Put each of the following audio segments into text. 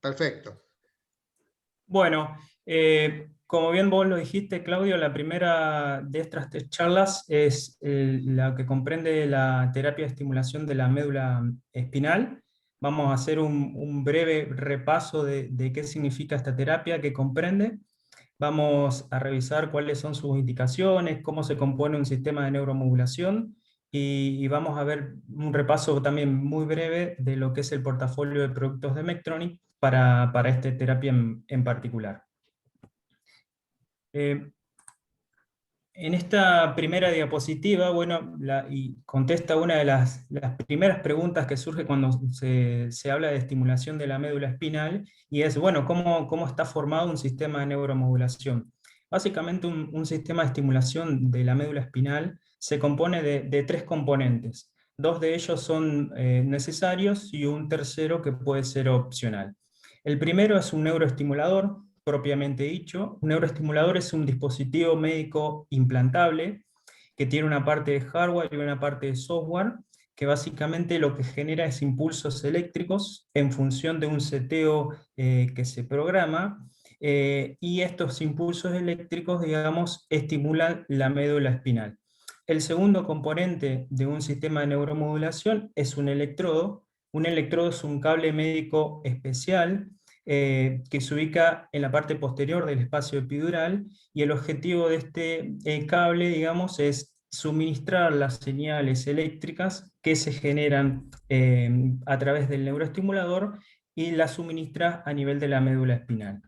Perfecto. Bueno, como bien vos lo dijiste, Claudio, la primera de estas tres charlas es la que comprende la terapia de estimulación de la médula espinal. Vamos a hacer un breve repaso de qué significa esta terapia, qué comprende. Vamos a revisar cuáles son sus indicaciones, cómo se compone un sistema de neuromodulación y vamos a ver un repaso también muy breve de lo que es el portafolio de productos de Medtronic para esta terapia en particular. En esta primera diapositiva, bueno, y contesta una de las primeras preguntas que surge cuando se habla de estimulación de la médula espinal, y es, bueno, ¿cómo está formado un sistema de neuromodulación? Básicamente un sistema de estimulación de la médula espinal se compone de tres componentes. Dos de ellos son necesarios y un tercero que puede ser opcional. El primero es un neuroestimulador, propiamente dicho. Un neuroestimulador es un dispositivo médico implantable que tiene una parte de hardware y una parte de software, que básicamente lo que genera es impulsos eléctricos en función de un seteo que se programa, y estos impulsos eléctricos, digamos, estimulan la médula espinal. El segundo componente de un sistema de neuromodulación es un electrodo. Un electrodo es un cable médico especial que se ubica en la parte posterior del espacio epidural, y el objetivo de este cable, digamos, es suministrar las señales eléctricas que se generan a través del neuroestimulador y las suministra a nivel de la médula espinal.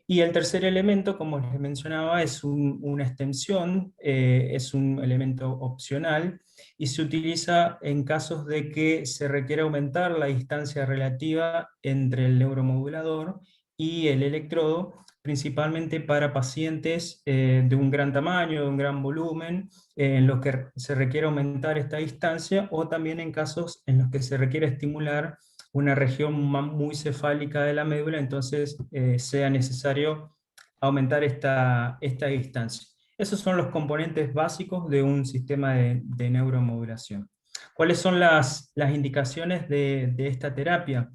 Y el tercer elemento, como les mencionaba, es una extensión, es un elemento opcional y se utiliza en casos de que se requiere aumentar la distancia relativa entre el neuromodulador y el electrodo, principalmente para pacientes de un gran tamaño, de un gran volumen, en los que se requiere aumentar esta distancia, o también en casos en los que se requiere estimular una región muy cefálica de la médula, entonces sea necesario aumentar esta distancia. Esos son los componentes básicos de un sistema de neuromodulación. ¿Cuáles son las indicaciones de esta terapia?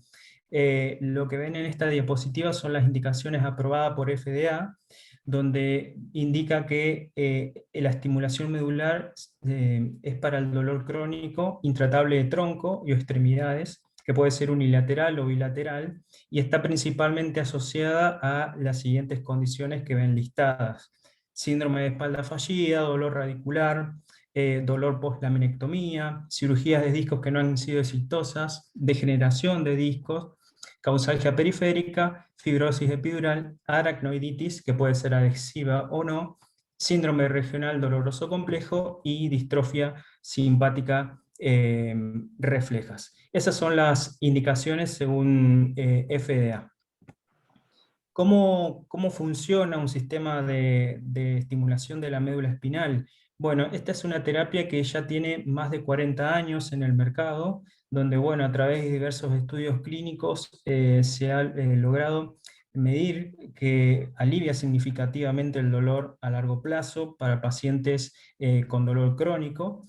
Lo que ven en esta diapositiva son las indicaciones aprobadas por FDA, donde indica que la estimulación medular es para el dolor crónico intratable de tronco y extremidades, que puede ser unilateral o bilateral, y está principalmente asociada a las siguientes condiciones que ven listadas: síndrome de espalda fallida, dolor radicular, dolor post-laminectomía, cirugías de discos que no han sido exitosas, degeneración de discos, causalgia periférica, fibrosis epidural, aracnoiditis, que puede ser adhesiva o no, síndrome regional doloroso complejo y distrofia simpática reflejas. Esas son las indicaciones según FDA. ¿Cómo funciona un sistema de estimulación de la médula espinal? Bueno, esta es una terapia que ya tiene más de 40 años en el mercado, donde, bueno, a través de diversos estudios clínicos se ha logrado medir que alivia significativamente el dolor a largo plazo para pacientes con dolor crónico.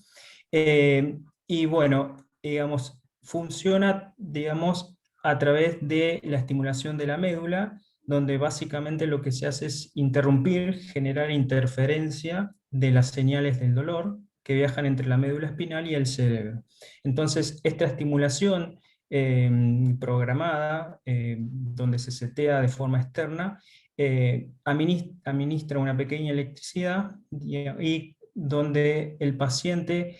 Y bueno, digamos, funciona, digamos, a través de la estimulación de la médula, donde básicamente lo que se hace es interrumpir, generar interferencia de las señales del dolor que viajan entre la médula espinal y el cerebro. Entonces, esta estimulación programada, donde se setea de forma externa, administra una pequeña electricidad y donde el paciente,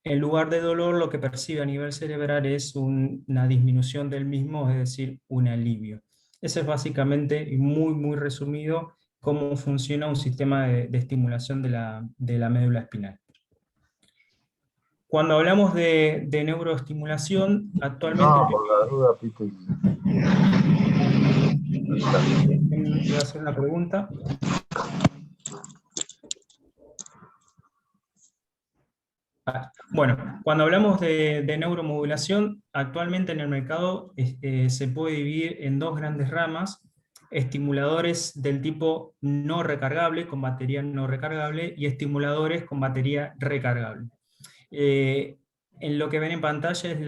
en lugar de dolor, lo que percibe a nivel cerebral es una disminución del mismo, es decir, un alivio. Ese es básicamente, y muy resumido, cómo funciona un sistema de estimulación de la médula espinal. Cuando hablamos de neuroestimulación, actualmente... No, por la duda, Pito. Voy a hacer una pregunta. Bueno, cuando hablamos de neuromodulación, actualmente en el mercado se puede dividir en dos grandes ramas: estimuladores del tipo no recargable, con batería no recargable, y estimuladores con batería recargable. En lo que ven en pantalla es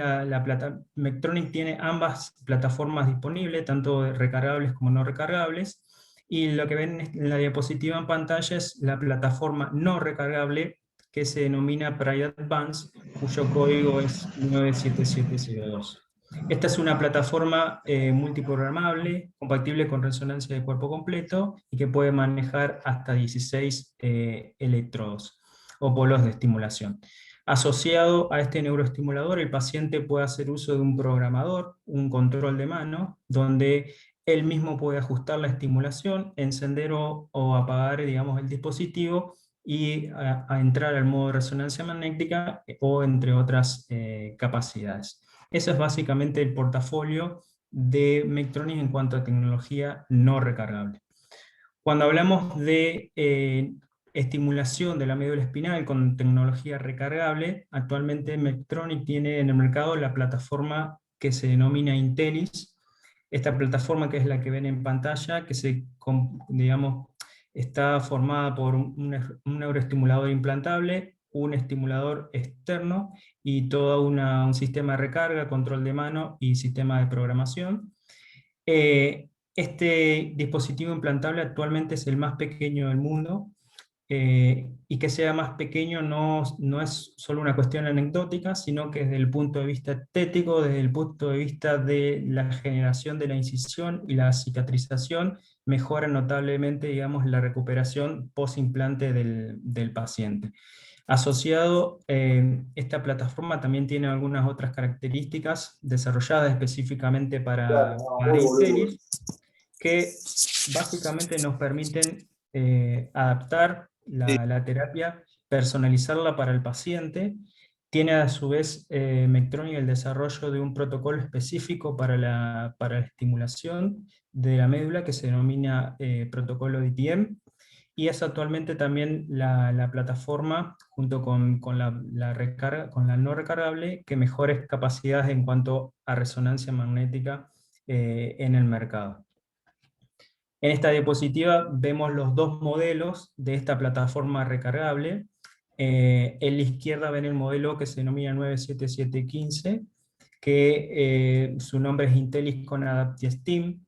Medtronic tiene ambas plataformas disponibles, tanto recargables como no recargables, y lo que ven en la diapositiva en pantalla es la plataforma no recargable que se denomina Pride Advance, cuyo código es 97702. Esta es una plataforma multiprogramable, compatible con resonancia de cuerpo completo y que puede manejar hasta 16 electrodos o polos de estimulación. Asociado a este neuroestimulador, el paciente puede hacer uso de un programador, un control de mano, donde él mismo puede ajustar la estimulación, encender o apagar, digamos, el dispositivo y a entrar al modo de resonancia magnética o entre otras capacidades. Eso es básicamente el portafolio de Medtronic en cuanto a tecnología no recargable. Cuando hablamos de estimulación de la médula espinal con tecnología recargable, actualmente Medtronic tiene en el mercado la plataforma que se denomina Intellis. Esta plataforma, que es la que ven en pantalla, que digamos, está formada por un neuroestimulador implantable, un estimulador externo y todo un sistema de recarga, control de mano y sistema de programación. Este dispositivo implantable actualmente es el más pequeño del mundo, y que sea más pequeño no es solo una cuestión anecdótica, sino que desde el punto de vista estético, desde el punto de vista de la generación de la incisión y la cicatrización, mejora notablemente, digamos, la recuperación post-implante del paciente. Asociado, esta plataforma también tiene algunas otras características desarrolladas específicamente para Intelis, que básicamente nos permiten adaptar la terapia, personalizarla para el paciente. Tiene a su vez Medtronic el desarrollo de un protocolo específico para la estimulación de la médula que se denomina protocolo DTM, y es actualmente también la plataforma, junto con la recarga, con la no recargable, que mejores capacidades en cuanto a resonancia magnética en el mercado. En esta diapositiva vemos los dos modelos de esta plataforma recargable. En la izquierda ven el modelo que se denomina 97715, que su nombre es Intellis con Adaptive Steam,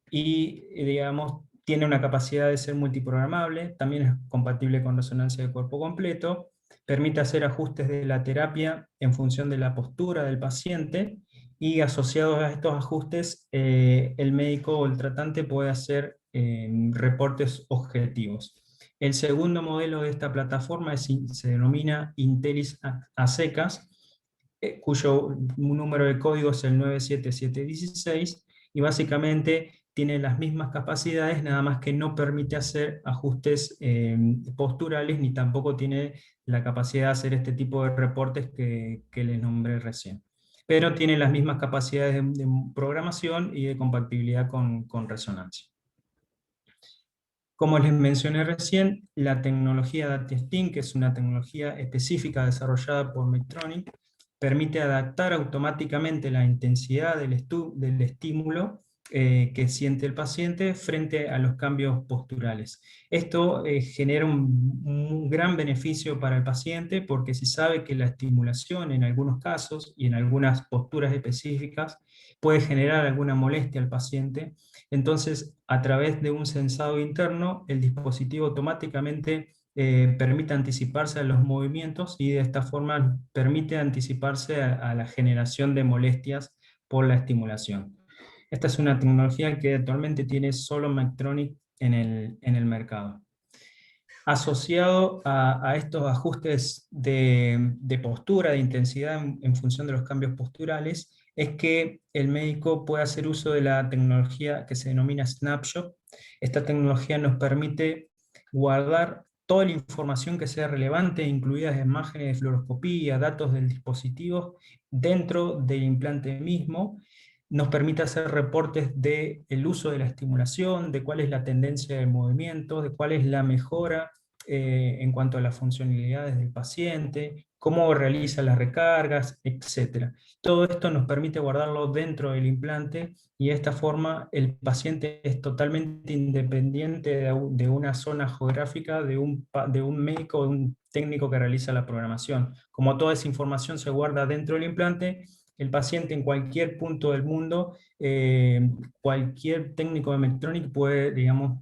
y digamos, tiene una capacidad de ser multiprogramable, también es compatible con resonancia de cuerpo completo, permite hacer ajustes de la terapia en función de la postura del paciente, y asociados a estos ajustes, el médico o el tratante puede hacer reportes objetivos. El segundo modelo de esta plataforma se denomina Intellis a secas, cuyo número de código es el 97716, y básicamente tiene las mismas capacidades, nada más que no permite hacer ajustes posturales, ni tampoco tiene la capacidad de hacer este tipo de reportes que les nombré recién. Pero tiene las mismas capacidades de programación y de compatibilidad con resonancia. Como les mencioné recién, la tecnología DAT-STIM, que es una tecnología específica desarrollada por Medtronic, permite adaptar automáticamente la intensidad del estímulo que siente el paciente frente a los cambios posturales. Esto genera un gran beneficio para el paciente, porque si sabe que la estimulación en algunos casos y en algunas posturas específicas puede generar alguna molestia al paciente, entonces a través de un sensado interno el dispositivo automáticamente permite anticiparse a los movimientos, y de esta forma permite anticiparse a la generación de molestias por la estimulación. Esta es una tecnología que actualmente tiene solo Medtronic en el mercado. Asociado a estos ajustes de postura, de intensidad en función de los cambios posturales, es que el médico puede hacer uso de la tecnología que se denomina Snapshot. Esta tecnología nos permite guardar toda la información que sea relevante, incluidas imágenes de fluoroscopía, datos del dispositivo, dentro del implante mismo. Nos permite hacer reportes del uso de la estimulación, de cuál es la tendencia del movimiento, de cuál es la mejora en cuanto a las funcionalidades del paciente, cómo realiza las recargas, etc. Todo esto nos permite guardarlo dentro del implante y de esta forma el paciente es totalmente independiente de una zona geográfica, de un médico o de un técnico que realiza la programación. Como toda esa información se guarda dentro del implante, el paciente en cualquier punto del mundo, cualquier técnico de Medtronic puede, digamos,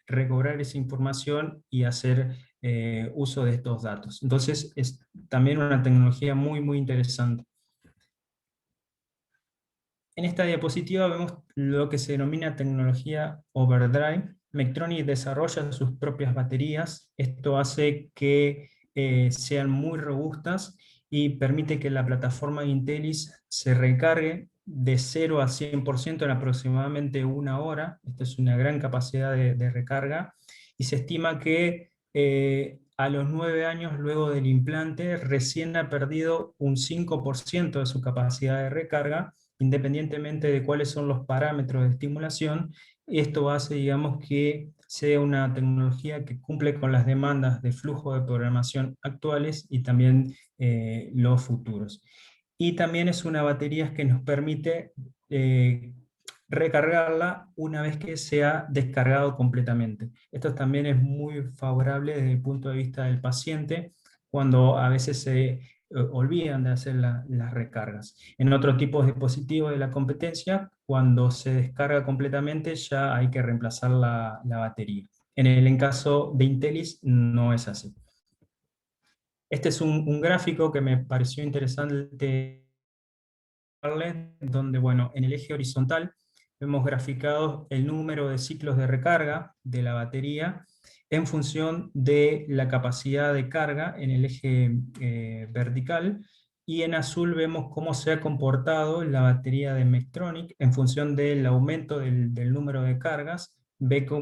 recobrar esa información y hacer uso de estos datos. Entonces es también una tecnología muy, muy interesante. En esta diapositiva vemos lo que se denomina tecnología overdrive. Medtronic desarrolla sus propias baterías. Esto hace que sean muy robustas y permite que la plataforma Intelis se recargue de 0 a 100% en aproximadamente una hora. Esta es una gran capacidad de recarga. Y se estima que a los 9 años luego del implante recién ha perdido un 5% de su capacidad de recarga, independientemente de cuáles son los parámetros de estimulación. Esto hace, digamos, que sea una tecnología que cumple con las demandas de flujo de programación actuales y también los futuros. Y también es una batería que nos permite recargarla una vez que se ha descargado completamente. Esto también es muy favorable desde el punto de vista del paciente, cuando a veces se olvidan de hacer las recargas. En otro tipo de dispositivos de la competencia, cuando se descarga completamente ya hay que reemplazar la batería. En caso de Intelis no es así. Este es un gráfico que me pareció interesante, donde, bueno, en el eje horizontal vemos graficado el número de ciclos de recarga de la batería en función de la capacidad de carga en el eje vertical, y en azul vemos cómo se ha comportado la batería de Medtronic en función del aumento del número de cargas.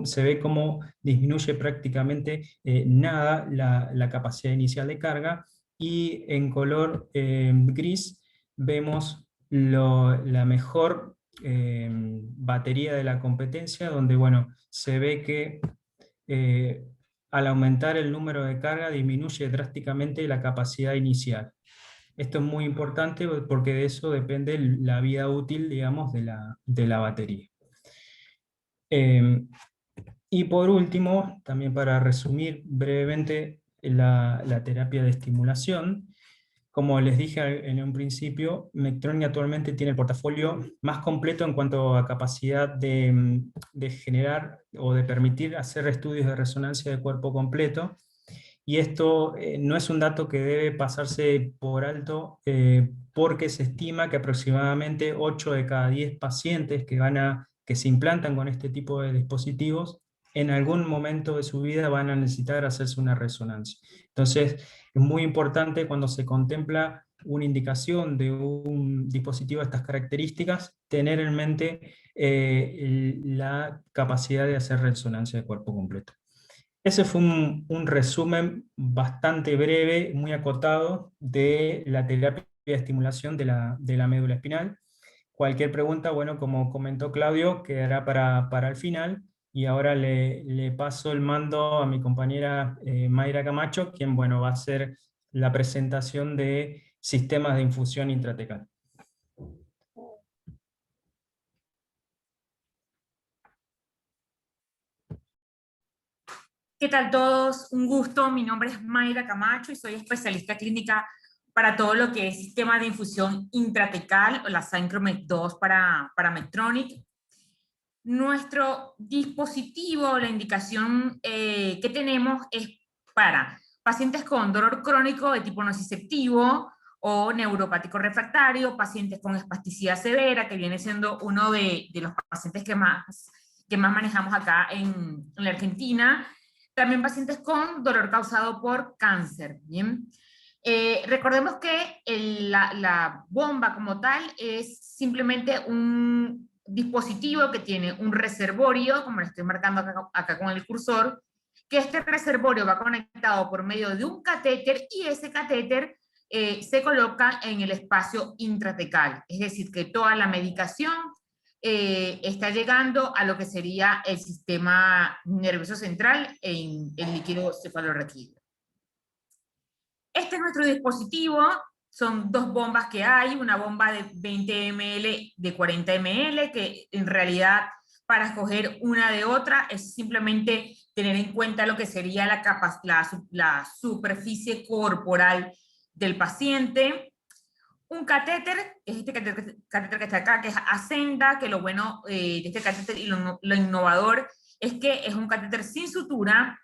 Se ve cómo disminuye prácticamente nada la capacidad inicial de carga, y en color gris vemos la mejor batería de la competencia, donde, bueno, se ve que eh, al aumentar el número de carga disminuye drásticamente la capacidad inicial. Esto es muy importante porque de eso depende la vida útil, digamos, de la batería. Y por último, también para resumir brevemente la terapia de estimulación, como les dije en un principio, Medtronic actualmente tiene el portafolio más completo en cuanto a capacidad de generar o de permitir hacer estudios de resonancia de cuerpo completo. Y esto no es un dato que debe pasarse por alto, porque se estima que aproximadamente 8 de cada 10 pacientes que se implantan con este tipo de dispositivos en algún momento de su vida van a necesitar hacerse una resonancia. Entonces, es muy importante cuando se contempla una indicación de un dispositivo de estas características, tener en mente la capacidad de hacer resonancia de cuerpo completo. Ese fue un resumen bastante breve, muy acotado, de la terapia de estimulación de la médula espinal. Cualquier pregunta, bueno, como comentó Claudio, quedará para el final. Y ahora le paso el mando a mi compañera Mayra Camacho, quien, bueno, va a hacer la presentación de sistemas de infusión intratecal. ¿Qué tal todos? Un gusto. Mi nombre es Mayra Camacho y soy especialista clínica para todo lo que es sistema de infusión intratecal o la Synchromed 2 para Medtronic. Nuestro dispositivo, la indicación que tenemos es para pacientes con dolor crónico de tipo nociceptivo o neuropático refractario, pacientes con espasticidad severa, que viene siendo uno de los pacientes que más manejamos acá en la Argentina. También pacientes con dolor causado por cáncer, ¿bien? Recordemos que la bomba como tal es simplemente un dispositivo que tiene un reservorio, como lo estoy marcando acá con el cursor, que este reservorio va conectado por medio de un catéter, y ese catéter se coloca en el espacio intratecal, es decir, que toda la medicación está llegando a lo que sería el sistema nervioso central en el líquido cefalorraquídeo. Este es nuestro dispositivo. Son dos bombas que hay, una bomba de 20 ml, de 40 ml, que en realidad para escoger una de otra es simplemente tener en cuenta lo que sería la superficie corporal del paciente. Un catéter, que es este catéter que está acá, que es Ascenda, que lo bueno de este catéter y lo innovador es que es un catéter sin sutura.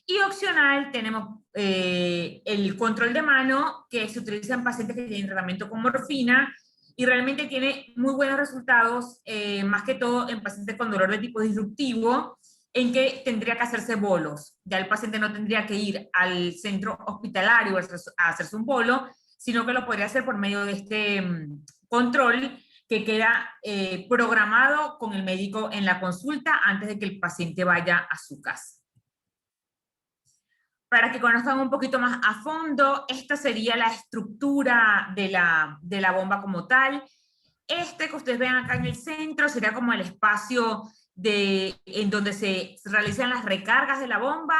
Y opcional tenemos el control de mano, que se utiliza en pacientes que tienen tratamiento con morfina, y realmente tiene muy buenos resultados, más que todo en pacientes con dolor de tipo disruptivo, en que tendría que hacerse bolos. Ya el paciente no tendría que ir al centro hospitalario a hacerse un bolo, sino que lo podría hacer por medio de este control que queda programado con el médico en la consulta antes de que el paciente vaya a su casa. Para que conozcan un poquito más a fondo, esta sería la estructura de la bomba como tal. Este que ustedes ven acá en el centro sería como el espacio en donde se realizan las recargas de la bomba.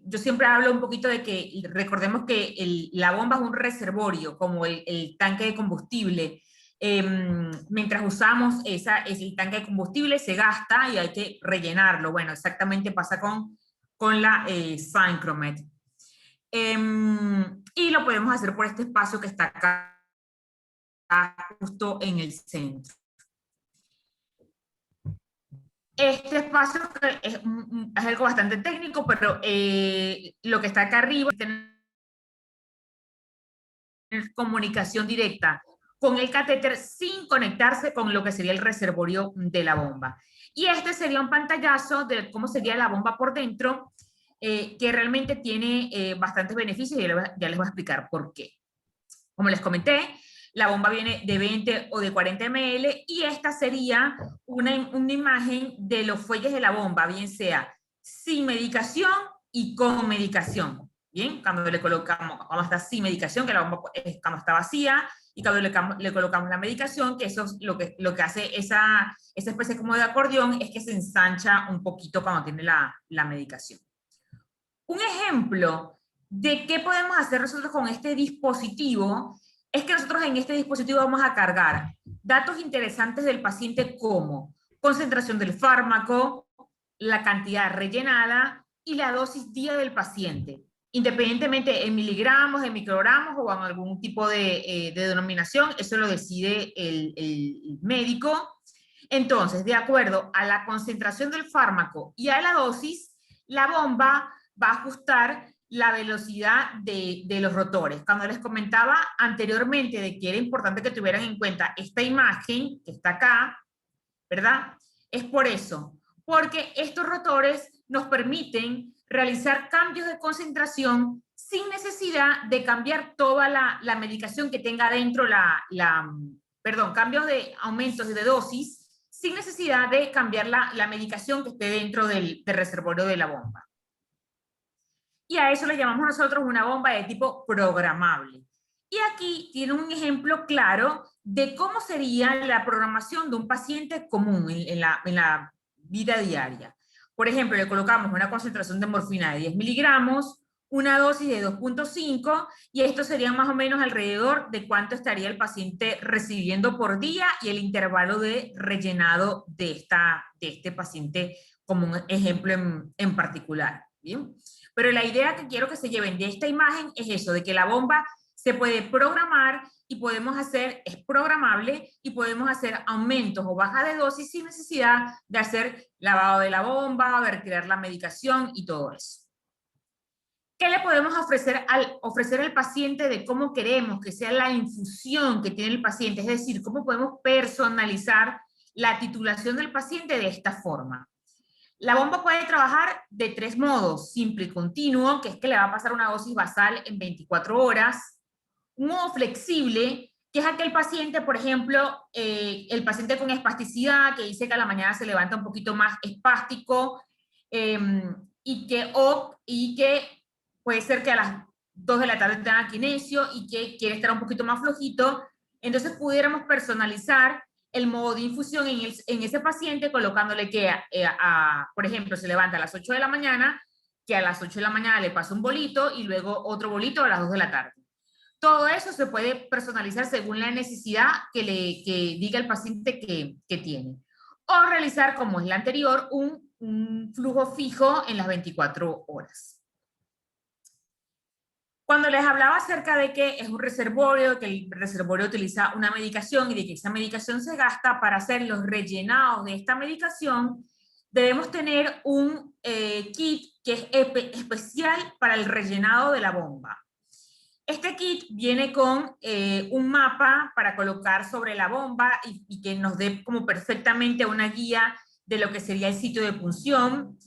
Yo siempre hablo un poquito de que recordemos que la bomba es un reservorio, como el tanque de combustible. Mientras usamos el tanque de combustible se gasta y hay que rellenarlo. Bueno, exactamente pasa con la Syncromed. Y lo podemos hacer por este espacio que está acá justo en el centro. Este espacio es algo bastante técnico, pero lo que está acá arriba es tener comunicación directa con el catéter sin conectarse con lo que sería el reservorio de la bomba. Y este sería un pantallazo de cómo sería la bomba por dentro, que realmente tiene bastantes beneficios y ya les voy a explicar por qué. Como les comenté, la bomba viene de 20 o de 40 ml y esta sería una imagen de los fuelles de la bomba, bien sea sin medicación y con medicación. Bien, cuando le colocamos, vamos a estar sin medicación, que la bomba cuando está vacía, y cuando le colocamos la medicación, que eso es lo que hace esa especie como de acordeón, es que se ensancha un poquito cuando tiene la medicación. Un ejemplo de qué podemos hacer nosotros con este dispositivo es que nosotros en este dispositivo vamos a cargar datos interesantes del paciente como concentración del fármaco, la cantidad rellenada y la dosis día del paciente, independientemente en miligramos, en microgramos o en algún tipo de denominación, eso lo decide el médico. Entonces, de acuerdo a la concentración del fármaco y a la dosis, la bomba va a ajustar la velocidad de los rotores. Cuando les comentaba anteriormente de que era importante que tuvieran en cuenta esta imagen que está acá, ¿verdad? Es por eso, porque estos rotores nos permiten realizar cambios de concentración sin necesidad de cambiar toda la medicación que tenga dentro cambios de aumentos de dosis, sin necesidad de cambiar la medicación que esté dentro del reservorio de la bomba. Y a eso le llamamos nosotros una bomba de tipo programable. Y aquí tiene un ejemplo claro de cómo sería la programación de un paciente común en la vida diaria. Por ejemplo, le colocamos una concentración de morfina de 10 miligramos, una dosis de 2.5, y esto sería más o menos alrededor de cuánto estaría el paciente recibiendo por día y el intervalo de rellenado de este paciente como un ejemplo en particular. ¿Bien? Pero la idea que quiero que se lleven de esta imagen es eso, de que la bomba se puede programar y es programable y podemos hacer aumentos o bajas de dosis sin necesidad de hacer lavado de la bomba, de retirar la medicación y todo eso. ¿Qué le podemos ofrecer al paciente de cómo queremos que sea la infusión que tiene el paciente? Es decir, cómo podemos personalizar la titulación del paciente de esta forma. La bomba puede trabajar de 3 modos: simple y continuo, que es que le va a pasar una dosis basal en 24 horas. Un modo flexible, que es aquel paciente, por ejemplo, el paciente con espasticidad, que dice que a la mañana se levanta un poquito más espástico, y que puede ser que a las 2 de la tarde tenga kinesio y que quiere estar un poquito más flojito. Entonces pudiéramos personalizar el modo de infusión en ese paciente colocándole que, por ejemplo, se levanta a las 8 de la mañana que a las 8 de la mañana le pasa un bolito y luego otro bolito a las 2 de la tarde. Todo eso se puede personalizar según la necesidad que diga el paciente que tiene. O realizar, como es la anterior, un flujo fijo en las 24 horas. Cuando les hablaba acerca de que es un reservorio, que el reservorio utiliza una medicación y de que esa medicación se gasta para hacer los rellenados de esta medicación, debemos tener un kit que es especial para el rellenado de la bomba. Este kit viene con un mapa para colocar sobre la bomba y que nos dé como perfectamente una guía de lo que sería el sitio de punción.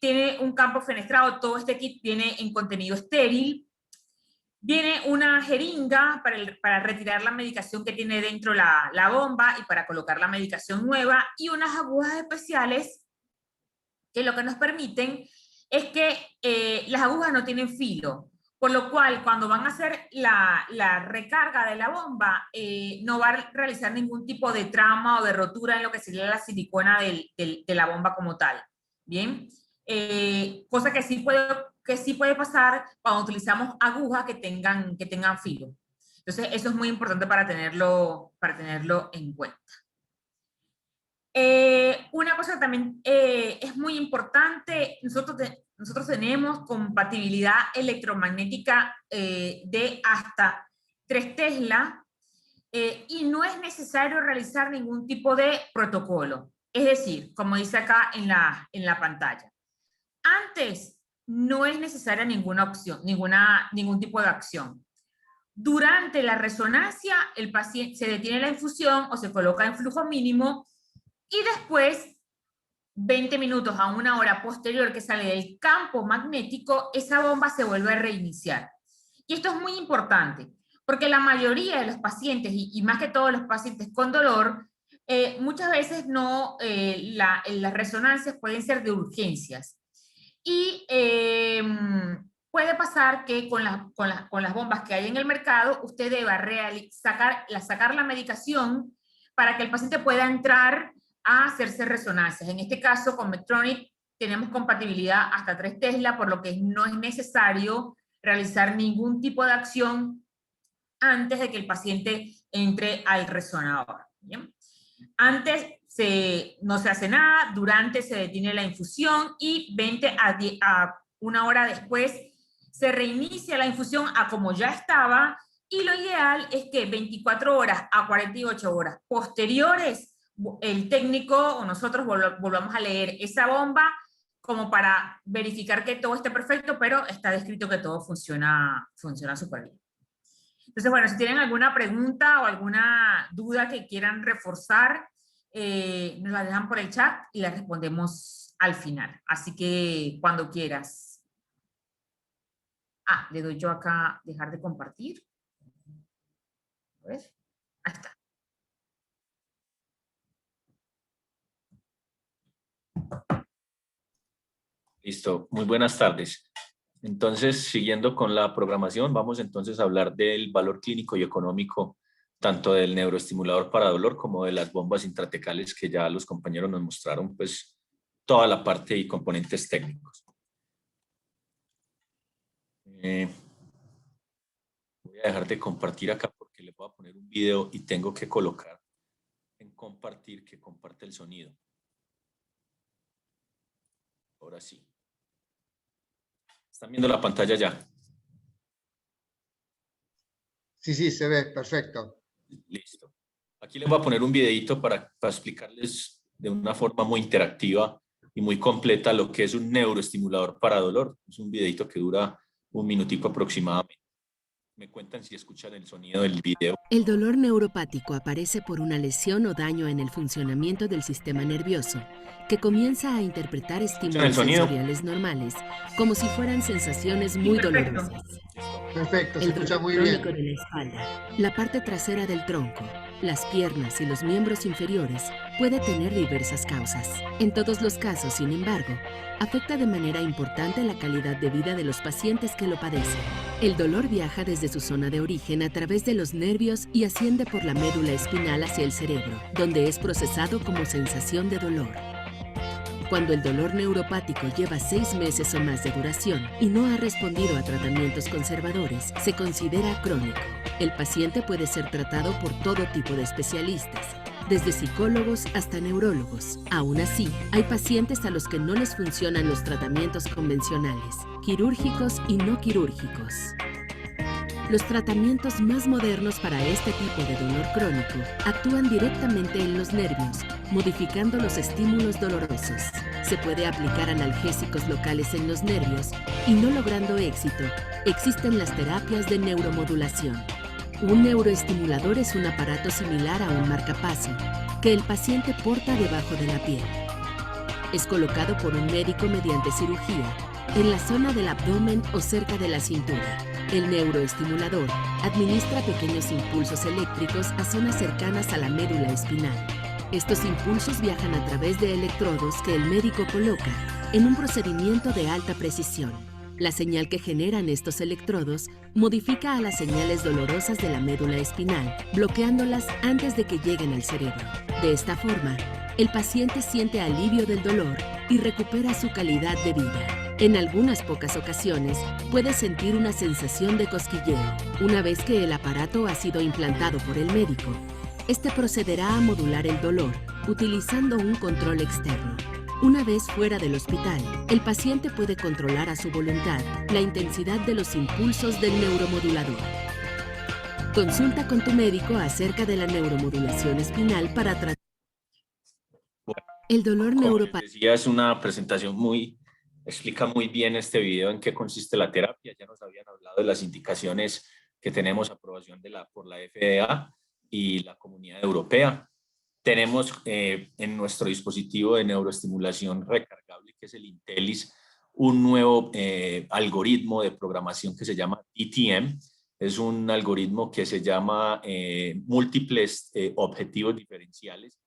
Tiene un campo fenestrado, todo este kit viene en contenido estéril. Viene una jeringa para retirar la medicación que tiene dentro la bomba y para colocar la medicación nueva, y unas agujas especiales que lo que nos permiten es que las agujas no tienen filo, por lo cual cuando van a hacer la recarga de la bomba no va a realizar ningún tipo de trama o de rotura en lo que sería la silicona de la bomba como tal. Bien, cosa que sí puede pasar cuando utilizamos agujas que tengan filo. Entonces eso es muy importante para tenerlo en cuenta. Una cosa que también es muy importante, nosotros tenemos compatibilidad electromagnética de hasta 3 Tesla y no es necesario realizar ningún tipo de protocolo. Es decir, como dice acá en la pantalla, antes no es necesaria ninguna opción, ningún tipo de acción. Durante la resonancia, el paciente se detiene la infusión o se coloca en flujo mínimo, y después, 20 minutos a 1 hora posterior que sale del campo magnético, esa bomba se vuelve a reiniciar. Y esto es muy importante, porque la mayoría de los pacientes, y más que todos los pacientes con dolor, muchas veces las resonancias pueden ser de urgencias. Y puede pasar que con las bombas que hay en el mercado, usted deba sacar la medicación para que el paciente pueda entrar a hacerse resonancias. En este caso, con Medtronic tenemos compatibilidad hasta 3 Tesla, por lo que no es necesario realizar ningún tipo de acción antes de que el paciente entre al resonador. ¿Bien? Antes no se hace nada, durante se detiene la infusión y 20 a 1 hora después se reinicia la infusión a como ya estaba, y lo ideal es que 24 horas a 48 horas posteriores el técnico o nosotros volvamos a leer esa bomba como para verificar que todo esté perfecto, pero está descrito que todo funciona súper bien. Entonces, bueno, si tienen alguna pregunta o alguna duda que quieran reforzar, nos la dejan por el chat y la respondemos al final. Así que cuando quieras. Le doy yo acá dejar de compartir. A ver, ahí está. Listo, muy buenas tardes. Entonces, siguiendo con la programación, vamos entonces a hablar del valor clínico y económico tanto del neuroestimulador para dolor como de las bombas intratecales, que ya los compañeros nos mostraron pues toda la parte y componentes técnicos. Voy a dejar de compartir acá porque les voy a poner un video y tengo que colocar en compartir que comparte el sonido. Ahora sí. ¿Están viendo la pantalla ya? Sí, se ve, perfecto. Listo. Aquí les voy a poner un videito para explicarles de una forma muy interactiva y muy completa lo que es un neuroestimulador para dolor. Es un videito que dura 1 minutico aproximadamente. Me cuentan si escuchan el sonido del video. El dolor neuropático aparece por una lesión o daño en el funcionamiento del sistema nervioso, que comienza a interpretar estímulos sensoriales normales como si fueran sensaciones muy dolorosas. Perfecto, se escucha muy bien. El dolor crónico de la espalda, la parte trasera del tronco, las piernas y los miembros inferiores puede tener diversas causas. En todos los casos, sin embargo, afecta de manera importante la calidad de vida de los pacientes que lo padecen. El dolor viaja desde su zona de origen a través de los nervios y asciende por la médula espinal hacia el cerebro, donde es procesado como sensación de dolor. Cuando el dolor neuropático lleva 6 meses o más de duración y no ha respondido a tratamientos conservadores, se considera crónico. El paciente puede ser tratado por todo tipo de especialistas, desde psicólogos hasta neurólogos. Aún así, hay pacientes a los que no les funcionan los tratamientos convencionales, quirúrgicos y no quirúrgicos. Los tratamientos más modernos para este tipo de dolor crónico actúan directamente en los nervios, modificando los estímulos dolorosos. Se puede aplicar analgésicos locales en los nervios y, no logrando éxito, existen las terapias de neuromodulación. Un neuroestimulador es un aparato similar a un marcapaso que el paciente porta debajo de la piel. Es colocado por un médico mediante cirugía en la zona del abdomen o cerca de la cintura. El neuroestimulador administra pequeños impulsos eléctricos a zonas cercanas a la médula espinal. Estos impulsos viajan a través de electrodos que el médico coloca en un procedimiento de alta precisión. La señal que generan estos electrodos modifica a las señales dolorosas de la médula espinal, bloqueándolas antes de que lleguen al cerebro. De esta forma, el paciente siente alivio del dolor y recupera su calidad de vida. En algunas pocas ocasiones, puede sentir una sensación de cosquilleo. Una vez que el aparato ha sido implantado por el médico, este procederá a modular el dolor utilizando un control externo. Una vez fuera del hospital, el paciente puede controlar a su voluntad la intensidad de los impulsos del neuromodulador. Consulta con tu médico acerca de la neuromodulación espinal para tratar el dolor neuropático. Decía, es una presentación explica muy bien este video en qué consiste la terapia. Ya nos habían hablado de las indicaciones que tenemos aprobación por la FDA y la Comunidad Europea. Tenemos en nuestro dispositivo de neuroestimulación recargable, que es el Intellis, un nuevo algoritmo de programación que se llama DTM. Es un algoritmo que se llama múltiples objetivos diferenciales,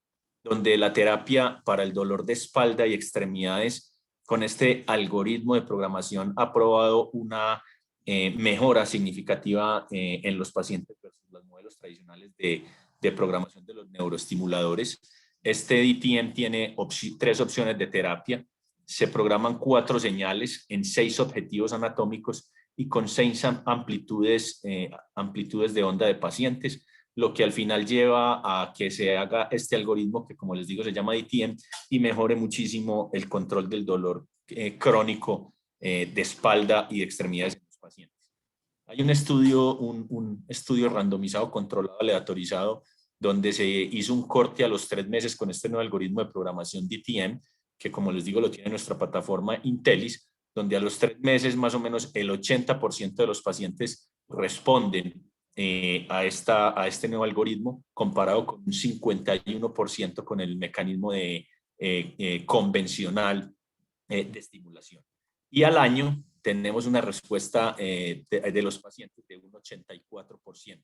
donde la terapia para el dolor de espalda y extremidades con este algoritmo de programación ha probado una mejora significativa en los pacientes versus los modelos tradicionales de programación de los neuroestimuladores. Este DTM tiene 3 opciones de terapia. Se programan 4 señales en 6 objetivos anatómicos y con 6 amplitudes de onda de pacientes, lo que al final lleva a que se haga este algoritmo que, como les digo, se llama DTM y mejore muchísimo el control del dolor crónico de espalda y de extremidades en los pacientes. Hay un estudio randomizado, controlado, aleatorizado, donde se hizo un corte a los 3 meses con este nuevo algoritmo de programación DTM, que, como les digo, lo tiene nuestra plataforma Intellis, donde a los 3 meses más o menos el 80% de los pacientes responden a este nuevo algoritmo, comparado con un 51% con el mecanismo convencional de estimulación. Y al año tenemos una respuesta de los pacientes de un 84%.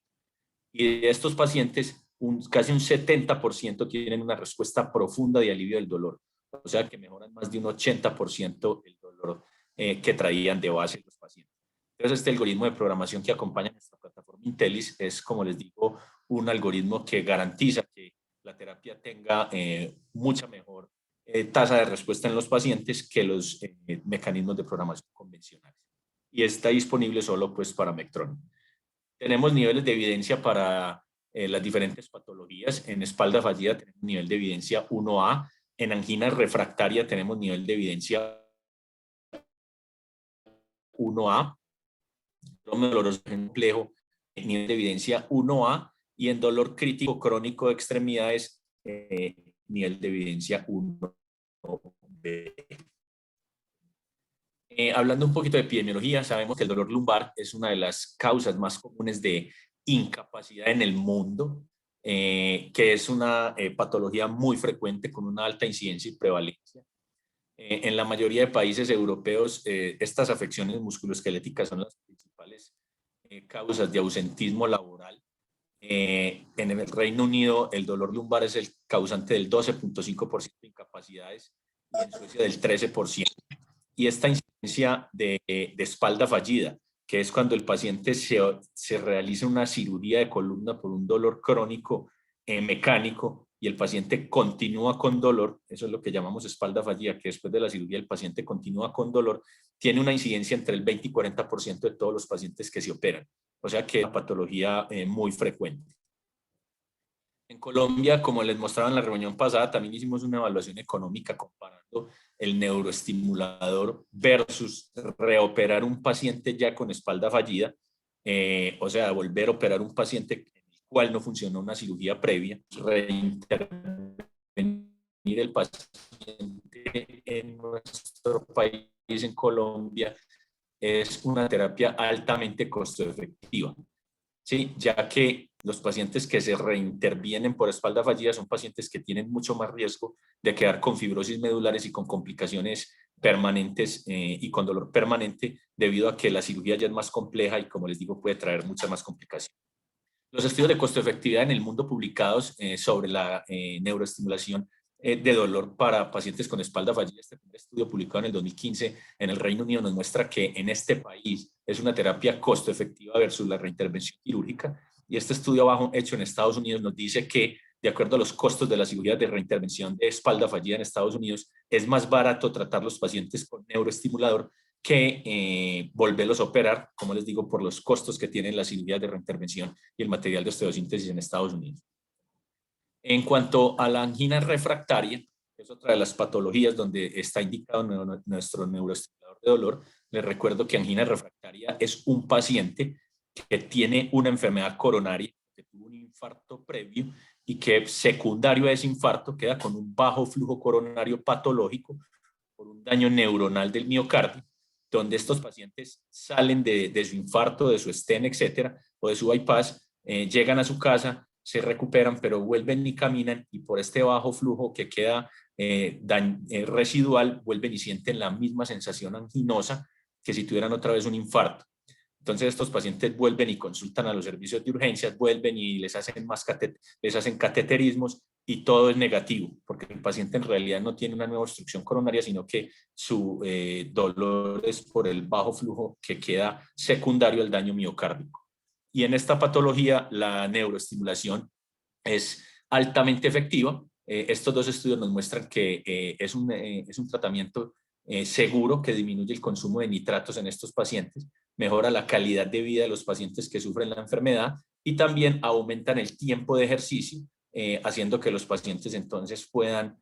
Y de estos pacientes, casi un 70% tienen una respuesta profunda de alivio del dolor. O sea que mejoran más de un 80% el dolor que traían de base los pacientes. Entonces, este algoritmo de programación que acompaña nuestra plataforma Intellis es, como les digo, un algoritmo que garantiza que la terapia tenga mucha mejor tasa de respuesta en los pacientes que los mecanismos de programación convencionales. Y está disponible solo pues para Medtronic. Tenemos niveles de evidencia para las diferentes patologías. En espalda fallida tenemos nivel de evidencia 1A. En angina refractaria tenemos nivel de evidencia 1A. Doloroso complejo, nivel de evidencia 1A, y en dolor crítico crónico de extremidades, nivel de evidencia 1B. Hablando un poquito de epidemiología, sabemos que el dolor lumbar es una de las causas más comunes de incapacidad en el mundo, que es una patología muy frecuente con una alta incidencia y prevalencia. En la mayoría de países europeos, estas afecciones musculoesqueléticas son las principales causas de ausentismo laboral. En el Reino Unido, el dolor lumbar es el causante del 12.5% de incapacidades y en Suecia del 13%. Y esta incidencia de espalda fallida, que es cuando el paciente se realiza una cirugía de columna por un dolor crónico mecánico, y el paciente continúa con dolor, eso es lo que llamamos espalda fallida, que después de la cirugía el paciente continúa con dolor, tiene una incidencia entre el 20 y 40% de todos los pacientes que se operan. O sea que es una patología muy frecuente. En Colombia, como les mostraba en la reunión pasada, también hicimos una evaluación económica comparando el neuroestimulador versus reoperar un paciente ya con espalda fallida, o sea, volver a operar un paciente en el cual no funcionó una cirugía previa, reintervenir el paciente en nuestro país, en Colombia, es una terapia altamente costo efectiva. Sí, ya que los pacientes que se reintervienen por espalda fallida son pacientes que tienen mucho más riesgo de quedar con fibrosis medulares y con complicaciones permanentes y con dolor permanente debido a que la cirugía ya es más compleja y, como les digo, puede traer muchas más complicaciones. Los estudios de costo efectividad en el mundo publicados sobre la neuroestimulación de dolor para pacientes con espalda fallida. Este primer estudio publicado en el 2015 en el Reino Unido nos muestra que en este país es una terapia costo efectiva versus la reintervención quirúrgica. Y este estudio abajo hecho en Estados Unidos nos dice que, de acuerdo a los costos de la cirugía de reintervención de espalda fallida en Estados Unidos, es más barato tratar los pacientes con neuroestimulador que volverlos a operar, como les digo, por los costos que tienen las cirugías de reintervención y el material de osteosíntesis en Estados Unidos. En cuanto a la angina refractaria, que es otra de las patologías donde está indicado nuestro neuroestimulador de dolor, les recuerdo que angina refractaria es un paciente que tiene una enfermedad coronaria, que tuvo un infarto previo y que secundario a ese infarto queda con un bajo flujo coronario patológico por un daño neuronal del miocardio, donde estos pacientes salen de su infarto, de su stent, etcétera, o de su bypass, llegan a su casa, se recuperan, pero vuelven y caminan, y por este bajo flujo que queda residual, vuelven y sienten la misma sensación anginosa que si tuvieran otra vez un infarto. Entonces estos pacientes vuelven y consultan a los servicios de urgencias, vuelven y les hacen cateterismos y todo es negativo, porque el paciente en realidad no tiene una nueva obstrucción coronaria, sino que su dolor es por el bajo flujo que queda secundario al daño miocárdico. Y en esta patología la neuroestimulación es altamente efectiva. Estos dos estudios nos muestran que es un tratamiento seguro que disminuye el consumo de nitratos en estos pacientes, mejora la calidad de vida de los pacientes que sufren la enfermedad y también aumentan el tiempo de ejercicio, haciendo que los pacientes entonces puedan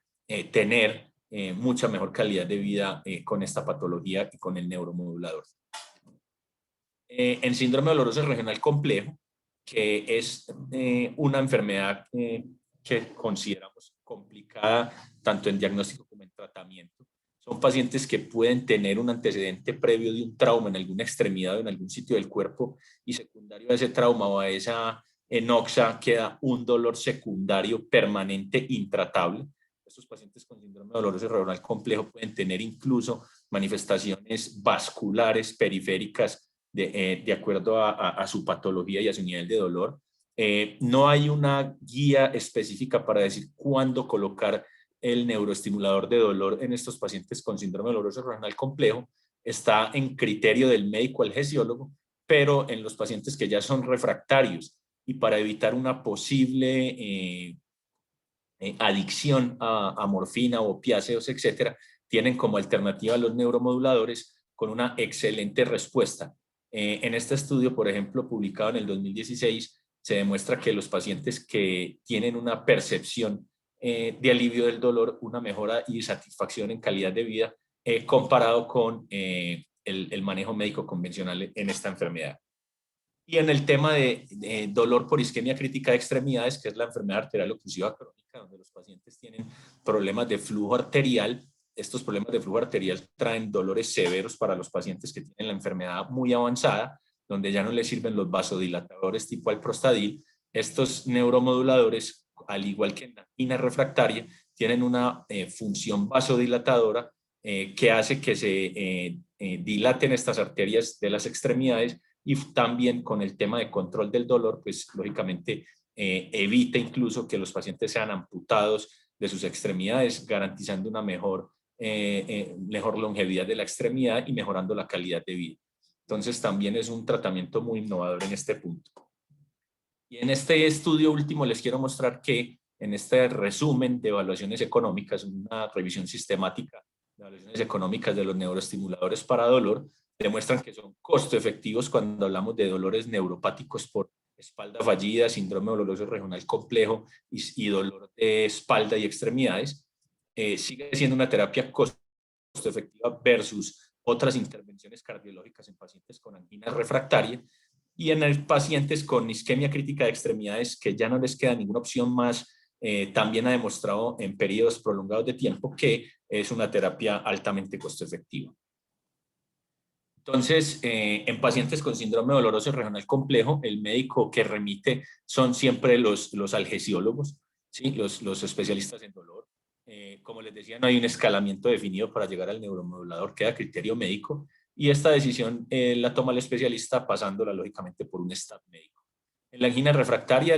tener mucha mejor calidad de vida con esta patología y con el neuromodulador. En síndrome doloroso regional complejo, que es una enfermedad que consideramos complicada tanto en diagnóstico como en tratamiento. Son pacientes que pueden tener un antecedente previo de un trauma en alguna extremidad o en algún sitio del cuerpo y secundario a ese trauma o a esa enoxa queda un dolor secundario permanente intratable. Estos pacientes con síndrome doloroso regional complejo pueden tener incluso manifestaciones vasculares periféricas de acuerdo a su patología y a su nivel de dolor. No hay una guía específica para decir cuándo colocar el neuroestimulador de dolor en estos pacientes con síndrome doloroso regional complejo. Está en criterio del médico anestesiólogo, pero en los pacientes que ya son refractarios y para evitar una posible adicción a morfina o opiáceos, etcétera, tienen como alternativa los neuromoduladores con una excelente respuesta. En este estudio, por ejemplo, publicado en el 2016, se demuestra que los pacientes que tienen una percepción de alivio del dolor, una mejora y satisfacción en calidad de vida comparado con el manejo médico convencional en esta enfermedad. Y en el tema de dolor por isquemia crítica de extremidades, que es la enfermedad arterial oclusiva crónica, donde los pacientes tienen problemas de flujo arterial. Estos problemas de flujo arterial traen dolores severos para los pacientes que tienen la enfermedad muy avanzada, donde ya no les sirven los vasodilatadores tipo alprostadil. Estos neuromoduladores, al igual que en la angina refractaria, tienen una función vasodilatadora que hace que se dilaten estas arterias de las extremidades y también con el tema de control del dolor, pues lógicamente evita incluso que los pacientes sean amputados de sus extremidades, garantizando una mejor longevidad de la extremidad y mejorando la calidad de vida. Entonces también es un tratamiento muy innovador en este punto. Y en este estudio último les quiero mostrar que en este resumen de evaluaciones económicas, una revisión sistemática de evaluaciones económicas de los neuroestimuladores para dolor, demuestran que son costo efectivos cuando hablamos de dolores neuropáticos por espalda fallida, síndrome doloroso regional complejo y dolor de espalda y extremidades. Sigue siendo una terapia costo efectiva versus otras intervenciones cardiológicas en pacientes con angina refractaria y en pacientes con isquemia crítica de extremidades que ya no les queda ninguna opción más. También ha demostrado en periodos prolongados de tiempo que es una terapia altamente costo efectiva. Entonces, en pacientes con síndrome doloroso regional complejo, el médico que remite son siempre los algesiólogos, ¿sí? los especialistas en dolor. Como les decía, no hay un escalamiento definido para llegar al neuromodulador, queda criterio médico, y esta decisión la toma el especialista pasándola lógicamente por un staff médico. En la angina refractaria,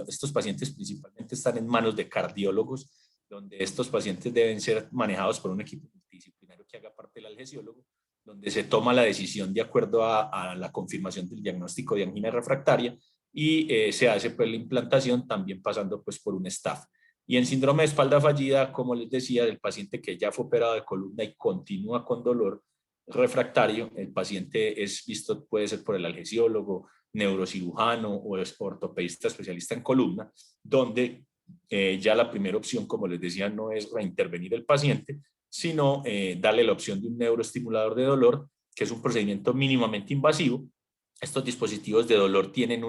estos pacientes principalmente están en manos de cardiólogos, donde estos pacientes deben ser manejados por un equipo multidisciplinario que haga parte del algesiólogo, donde se toma la decisión de acuerdo a la confirmación del diagnóstico de angina refractaria y se hace pues la implantación también pasando pues por un staff. Y en síndrome de espalda fallida, como les decía, el paciente que ya fue operado de columna y continúa con dolor refractario, el paciente es visto, puede ser por el algesiólogo, neurocirujano o ortopedista especialista en columna, donde ya la primera opción, como les decía, no es reintervenir el paciente, sino darle la opción de un neuroestimulador de dolor, que es un procedimiento mínimamente invasivo. Estos dispositivos de dolor tienen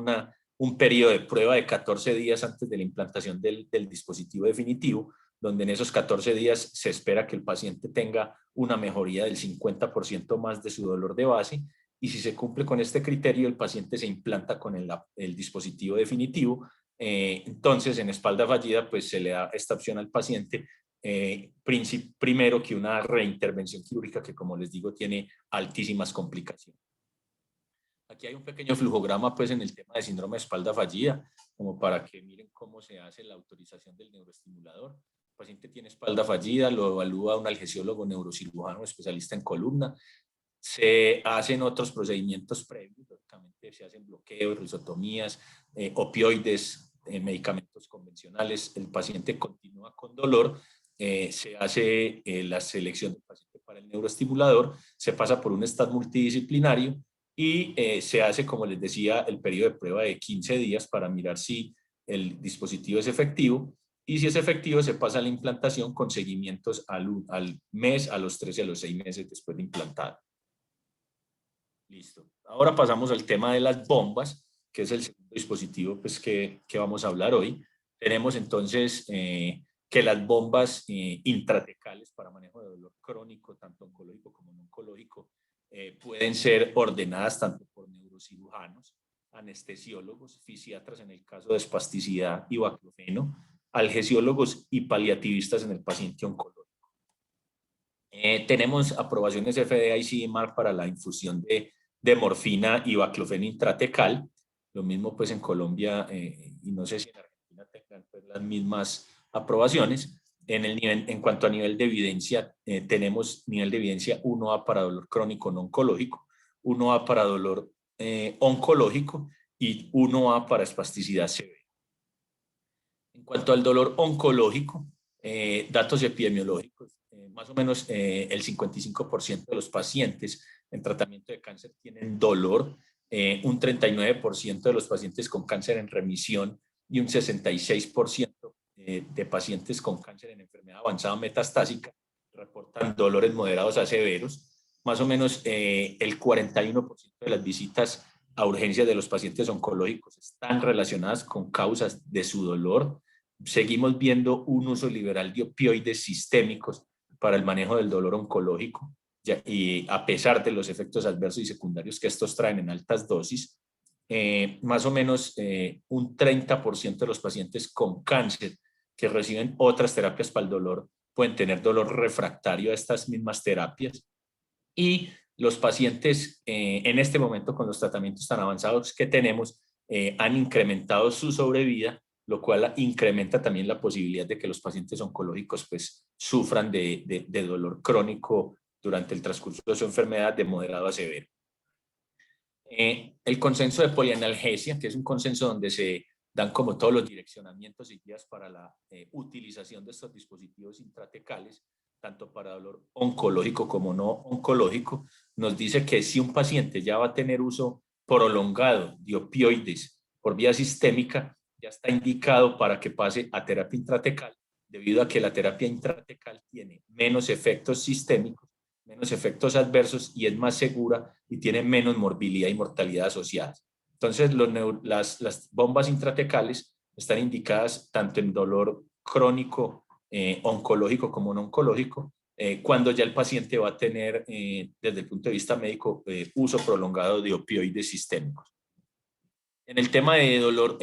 un periodo de prueba de 14 días antes de la implantación del dispositivo definitivo, donde en esos 14 días se espera que el paciente tenga una mejoría del 50% más de su dolor de base, y si se cumple con este criterio, el paciente se implanta con el dispositivo definitivo. Entonces, en espalda fallida, pues se le da esta opción al paciente, primero que una reintervención quirúrgica que, como les digo, tiene altísimas complicaciones. Aquí hay un pequeño flujograma pues en el tema de síndrome de espalda fallida, como para que miren cómo se hace la autorización del neuroestimulador. El paciente tiene espalda fallida, lo evalúa un algesiólogo neurocirujano especialista en columna. Se hacen otros procedimientos previos, lógicamente se hacen bloqueos, risotomías, opioides, medicamentos convencionales. El paciente continúa con dolor. Se hace la selección del paciente para el neuroestimulador, se pasa por un staff multidisciplinario y se hace, como les decía, el periodo de prueba de 15 días para mirar si el dispositivo es efectivo, y si es efectivo se pasa a la implantación con seguimientos al mes, a los 3 y a los 6 meses después de implantado. Listo. Ahora pasamos al tema de las bombas, que es el segundo dispositivo pues, que vamos a hablar hoy. Tenemos entonces que las bombas intratecales para manejo de dolor crónico, tanto oncológico como no oncológico, pueden ser ordenadas tanto por neurocirujanos, anestesiólogos, fisiatras en el caso de espasticidad y baclofeno, algesiólogos y paliativistas en el paciente oncológico. Tenemos aprobaciones FDA y CE Mark para la infusión de morfina y baclofeno intratecal. Lo mismo pues en Colombia y no sé si en Argentina tengan pues las mismas aprobaciones. En cuanto a nivel de evidencia, tenemos nivel de evidencia 1A para dolor crónico no oncológico, 1A para dolor oncológico y 1A para espasticidad severa. En cuanto al dolor oncológico, datos epidemiológicos, más o menos el 55% de los pacientes en tratamiento de cáncer tienen dolor, un 39% de los pacientes con cáncer en remisión y un 66% de pacientes con cáncer en enfermedad avanzada metastásica reportan dolores moderados a severos. Más o menos el 41% de las visitas a urgencias de los pacientes oncológicos están relacionadas con causas de su dolor. Seguimos viendo un uso liberal de opioides sistémicos para el manejo del dolor oncológico, y a pesar de los efectos adversos y secundarios que estos traen en altas dosis, más o menos un 30% de los pacientes con cáncer que reciben otras terapias para el dolor pueden tener dolor refractario a estas mismas terapias, y los pacientes en este momento con los tratamientos tan avanzados que tenemos han incrementado su sobrevida, lo cual incrementa también la posibilidad de que los pacientes oncológicos pues, sufran de dolor crónico durante el transcurso de su enfermedad de moderado a severo. El consenso de polianalgesia, que es un consenso donde se dan como todos los direccionamientos y guías para la utilización de estos dispositivos intratecales, tanto para dolor oncológico como no oncológico. Nos dice que si un paciente ya va a tener uso prolongado de opioides por vía sistémica, ya está indicado para que pase a terapia intratecal, debido a que la terapia intratecal tiene menos efectos sistémicos, menos efectos adversos y es más segura y tiene menos morbilidad y mortalidad asociadas. Entonces, las bombas intratecales están indicadas tanto en dolor crónico, oncológico como no oncológico, cuando ya el paciente va a tener, desde el punto de vista médico, uso prolongado de opioides sistémicos. En el tema de dolor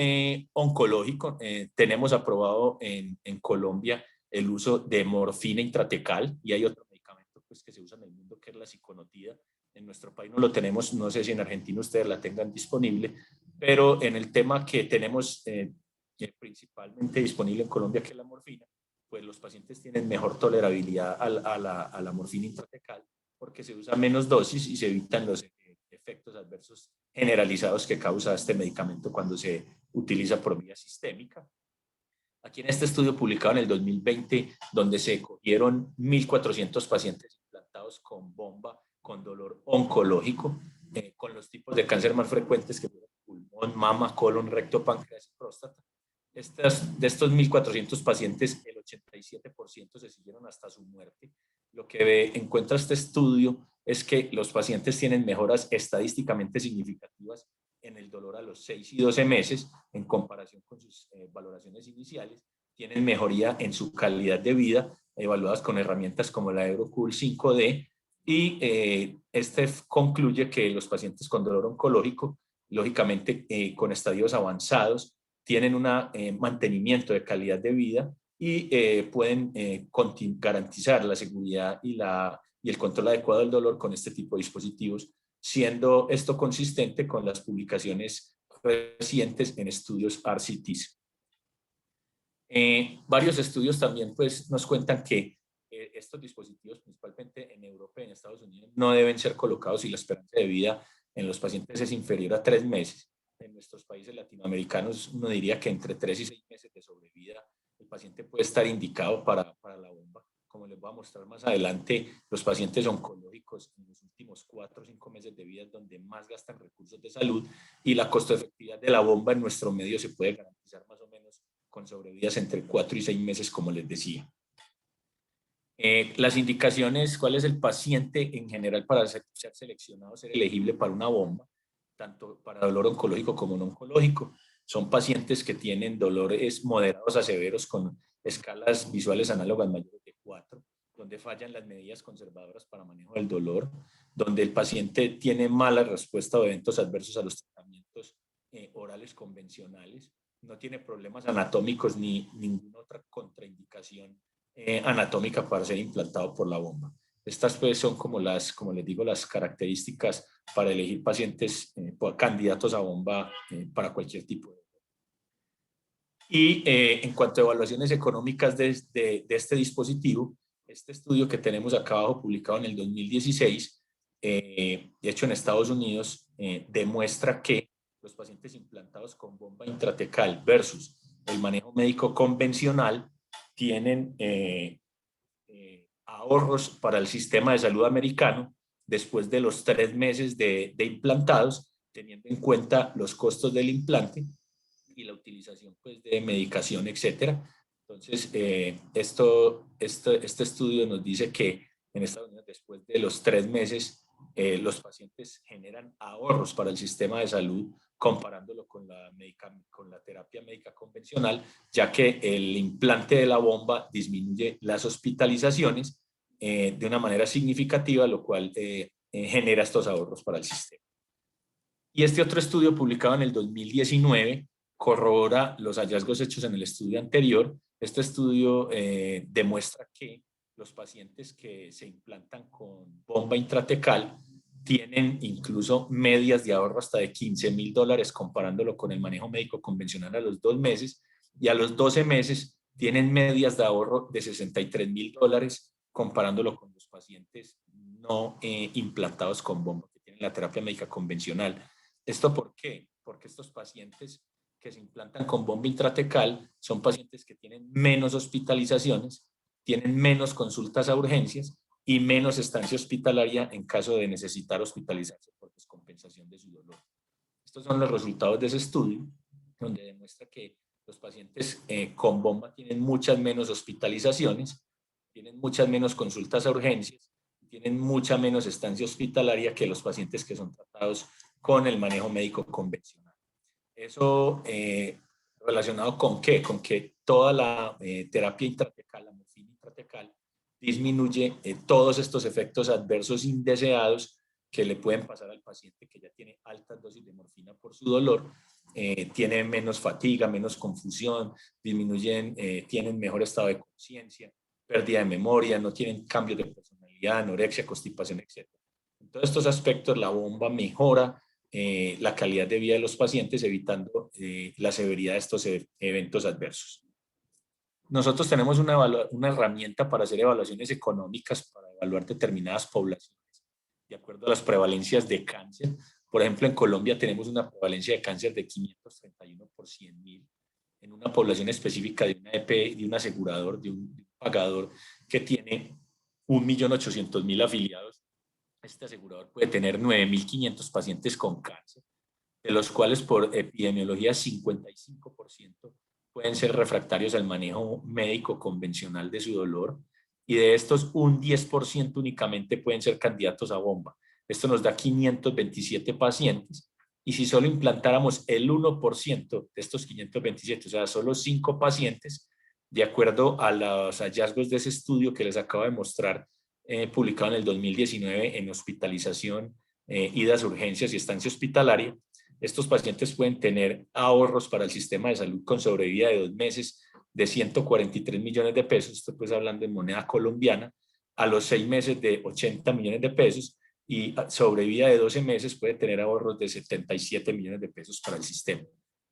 oncológico, tenemos aprobado en Colombia el uso de morfina intratecal, y hay otro medicamento pues, que se usa en el mundo, que es la ciconotida. En nuestro país no lo tenemos, no sé si en Argentina ustedes la tengan disponible, pero en el tema que tenemos principalmente disponible en Colombia, que es la morfina, pues los pacientes tienen mejor tolerabilidad a la morfina intratecal, porque se usa menos dosis y se evitan los efectos adversos generalizados que causa este medicamento cuando se utiliza por vía sistémica. Aquí en este estudio publicado en el 2020, donde se cogieron 1.400 pacientes implantados con bomba con dolor oncológico, con los tipos de cáncer más frecuentes que fueron pulmón, mama, colon, recto, páncreas y próstata. De estos 1.400 pacientes, el 87% se siguieron hasta su muerte. Lo que encuentra este estudio es que los pacientes tienen mejoras estadísticamente significativas en el dolor a los 6 y 12 meses en comparación con sus valoraciones iniciales. Tienen mejoría en su calidad de vida, evaluadas con herramientas como la Eurocool 5D, y este concluye que los pacientes con dolor oncológico, lógicamente con estadios avanzados, tienen un mantenimiento de calidad de vida y pueden garantizar la seguridad y el control adecuado del dolor con este tipo de dispositivos, siendo esto consistente con las publicaciones recientes en estudios RCTs. Varios estudios también pues, nos cuentan que estos dispositivos, principalmente en Europa y en Estados Unidos, no deben ser colocados si la esperanza de vida en los pacientes es inferior a 3 meses. En nuestros países latinoamericanos uno diría que entre 3 y 6 meses de sobrevida el paciente puede estar indicado para la bomba. Como les voy a mostrar más adelante, los pacientes oncológicos en los últimos 4 o 5 meses de vida es donde más gastan recursos de salud, y la costo-efectividad de la bomba en nuestro medio se puede garantizar más o menos con sobrevidas entre 4 y 6 meses, como les decía. Las indicaciones, ¿cuál es el paciente en general para ser seleccionado, ser elegible para una bomba? Tanto para dolor oncológico como no oncológico. Son pacientes que tienen dolores moderados a severos con escalas visuales análogas mayores de 4, donde fallan las medidas conservadoras para manejo del dolor, donde el paciente tiene mala respuesta o eventos adversos a los tratamientos orales convencionales, no tiene problemas anatómicos ni ninguna otra contraindicación anatómica para ser implantado por la bomba. Estas pues son como les digo, las características para elegir pacientes, candidatos a bomba para cualquier tipo de bomba. Y en cuanto a evaluaciones económicas de este dispositivo, este estudio que tenemos acá abajo, publicado en el 2016, hecho en Estados Unidos, demuestra que los pacientes implantados con bomba intratecal versus el manejo médico convencional tienen ahorros para el sistema de salud americano después de los 3 meses de implantados, teniendo en cuenta los costos del implante y la utilización pues, de medicación, etcétera. Entonces, este estudio nos dice que en Estados Unidos, después de los 3 meses, los pacientes generan ahorros para el sistema de salud, comparándolo con la terapia médica convencional, ya que el implante de la bomba disminuye las hospitalizaciones de una manera significativa, lo cual genera estos ahorros para el sistema. Y este otro estudio, publicado en el 2019, corrobora los hallazgos hechos en el estudio anterior. Este estudio demuestra que los pacientes que se implantan con bomba intratecal tienen incluso medias de ahorro hasta de $15,000, comparándolo con el manejo médico convencional a los 2 meses, y a los 12 meses tienen medias de ahorro de $63,000, comparándolo con los pacientes no implantados con bomba, que tienen la terapia médica convencional. ¿Esto por qué? Porque estos pacientes que se implantan con bomba intratecal son pacientes que tienen menos hospitalizaciones, tienen menos consultas a urgencias y menos estancia hospitalaria en caso de necesitar hospitalizarse por descompensación de su dolor. Estos son los resultados de ese estudio, donde demuestra que los pacientes con bomba tienen muchas menos hospitalizaciones, tienen muchas menos consultas a urgencias, tienen mucha menos estancia hospitalaria que los pacientes que son tratados con el manejo médico convencional. Eso relacionado con ¿qué? Con que toda la terapia intratecal, la morfina intratecal, disminuye todos estos efectos adversos indeseados que le pueden pasar al paciente que ya tiene altas dosis de morfina por su dolor. Tiene menos fatiga, menos confusión, disminuyen, tienen mejor estado de conciencia, pérdida de memoria, no tienen cambios de personalidad, anorexia, constipación, etc. En todos estos aspectos la bomba mejora la calidad de vida de los pacientes, evitando la severidad de estos eventos adversos. Nosotros tenemos una herramienta para hacer evaluaciones económicas, para evaluar determinadas poblaciones de acuerdo a las prevalencias de cáncer. Por ejemplo, en Colombia tenemos una prevalencia de cáncer de 531 por 100.000 en una población específica de una EP, de un asegurador, de un pagador que tiene 1.800.000 afiliados. Este asegurador puede tener 9.500 pacientes con cáncer, de los cuales por epidemiología 55% pueden ser refractarios al manejo médico convencional de su dolor, y de estos un 10% únicamente pueden ser candidatos a bomba. Esto nos da 527 pacientes, y si solo implantáramos el 1% de estos 527, o sea, solo 5 pacientes, de acuerdo a los hallazgos de ese estudio que les acabo de mostrar, publicado en el 2019 en hospitalización, idas a urgencias y estancia hospitalaria, estos pacientes pueden tener ahorros para el sistema de salud con sobrevida de 2 meses de 143 millones de pesos, esto pues hablando en moneda colombiana, a los 6 meses de 80 millones de pesos, y sobrevida de 12 meses puede tener ahorros de 77 millones de pesos para el sistema.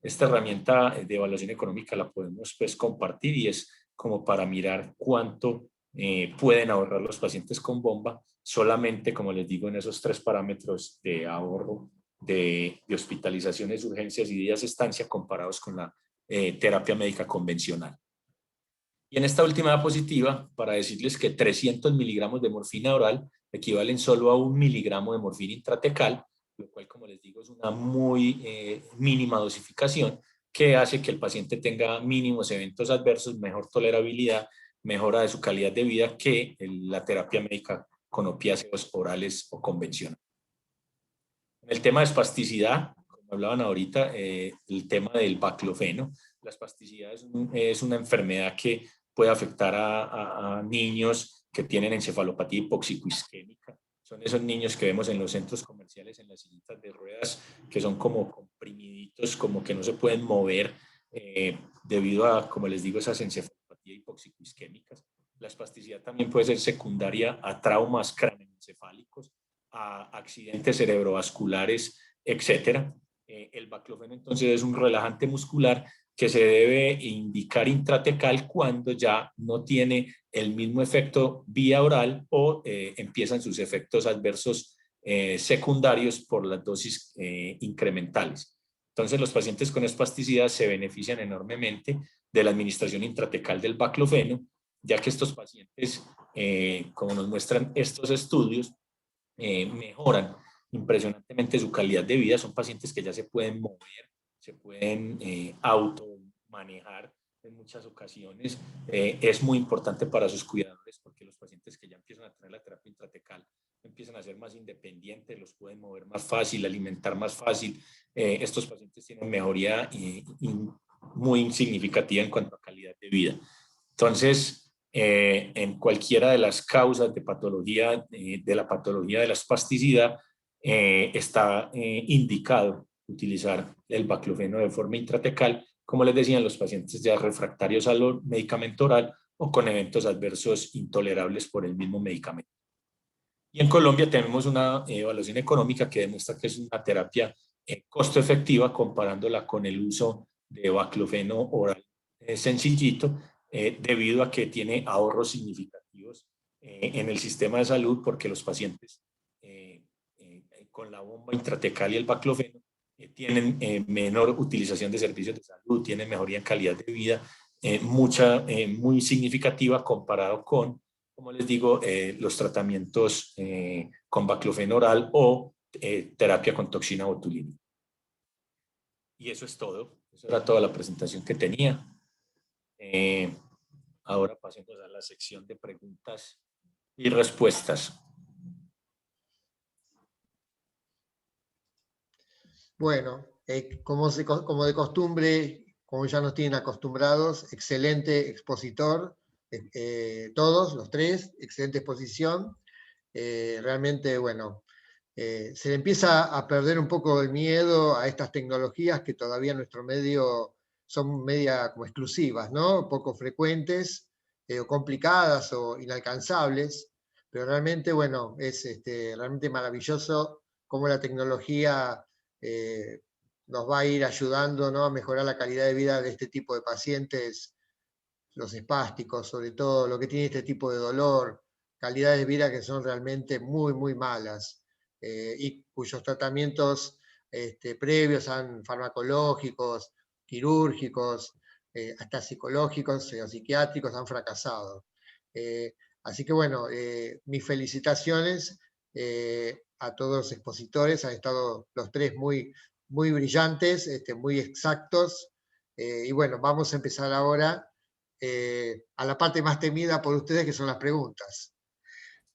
Esta herramienta de evaluación económica la podemos pues compartir, y es como para mirar cuánto pueden ahorrar los pacientes con bomba, solamente, como les digo, en esos 3 parámetros de ahorro de hospitalizaciones, urgencias y días de estancia comparados con la terapia médica convencional. Y en esta última diapositiva, para decirles que 300 miligramos de morfina oral equivalen solo a 1 miligramo de morfina intratecal, lo cual, como les digo, es una muy mínima dosificación que hace que el paciente tenga mínimos eventos adversos, mejor tolerabilidad, mejora de su calidad de vida que la terapia médica con opiáceos orales o convencionales. En el tema de espasticidad, como hablaban ahorita, el tema del baclofeno, la espasticidad es una enfermedad que puede afectar a niños que tienen encefalopatía hipóxico-isquémica. Son esos niños que vemos en los centros comerciales en las sillitas de ruedas, que son como comprimiditos, como que no se pueden mover debido a, como les digo, esas encefalopatías hipóxico-isquémicas. La espasticidad también puede ser secundaria a traumas craneoencefálicos, a accidentes cerebrovasculares, etc. El baclofeno entonces es un relajante muscular que se debe indicar intratecal cuando ya no tiene el mismo efecto vía oral o empiezan sus efectos adversos secundarios por las dosis incrementales. Entonces los pacientes con espasticidad se benefician enormemente de la administración intratecal del baclofeno, ya que estos pacientes, como nos muestran estos estudios, mejoran impresionantemente su calidad de vida. Son pacientes que ya se pueden mover, se pueden automanejar en muchas ocasiones. Es muy importante para sus cuidadores, porque los pacientes que ya empiezan a tener la terapia intratecal empiezan a ser más independientes, los pueden mover más fácil, alimentar más fácil. Estos pacientes tienen mejoría muy significativa en cuanto a calidad de vida. Entonces, en cualquiera de las causas de patología, de la patología de la espasticidad, está indicado utilizar el baclofeno de forma intratecal, como les decía, en los pacientes ya refractarios al medicamento oral o con eventos adversos intolerables por el mismo medicamento. Y en Colombia tenemos una evaluación económica que demuestra que es una terapia costo efectiva comparándola con el uso de baclofeno oral sencillito, debido a que tiene ahorros significativos en el sistema de salud, porque los pacientes con la bomba intratecal y el baclofeno tienen menor utilización de servicios de salud, tienen mejoría en calidad de vida, muy significativa comparado con, como les digo, los tratamientos con baclofeno oral o terapia con toxina botulínica. Y eso es todo. Esa era toda la presentación que tenía. Ahora pasemos a la sección de preguntas y respuestas. Bueno, como de costumbre, como ya nos tienen acostumbrados, excelente expositor, todos, los tres, excelente exposición. Realmente, bueno, se le empieza a perder un poco el miedo a estas tecnologías que todavía en nuestro medio son media como exclusivas, ¿no? Poco frecuentes, o complicadas o inalcanzables, pero realmente, bueno, es realmente maravilloso cómo la tecnología nos va a ir ayudando, ¿no?, a mejorar la calidad de vida de este tipo de pacientes, los espásticos, sobre todo, lo que tiene este tipo de dolor, calidades de vida que son realmente muy, muy malas, y cuyos tratamientos previos, farmacológicos, quirúrgicos, hasta psicológicos o psiquiátricos, han fracasado. Así que bueno, mis felicitaciones a todos los expositores, han estado los tres muy, muy brillantes, muy exactos, y bueno, vamos a empezar ahora a la parte más temida por ustedes, que son las preguntas.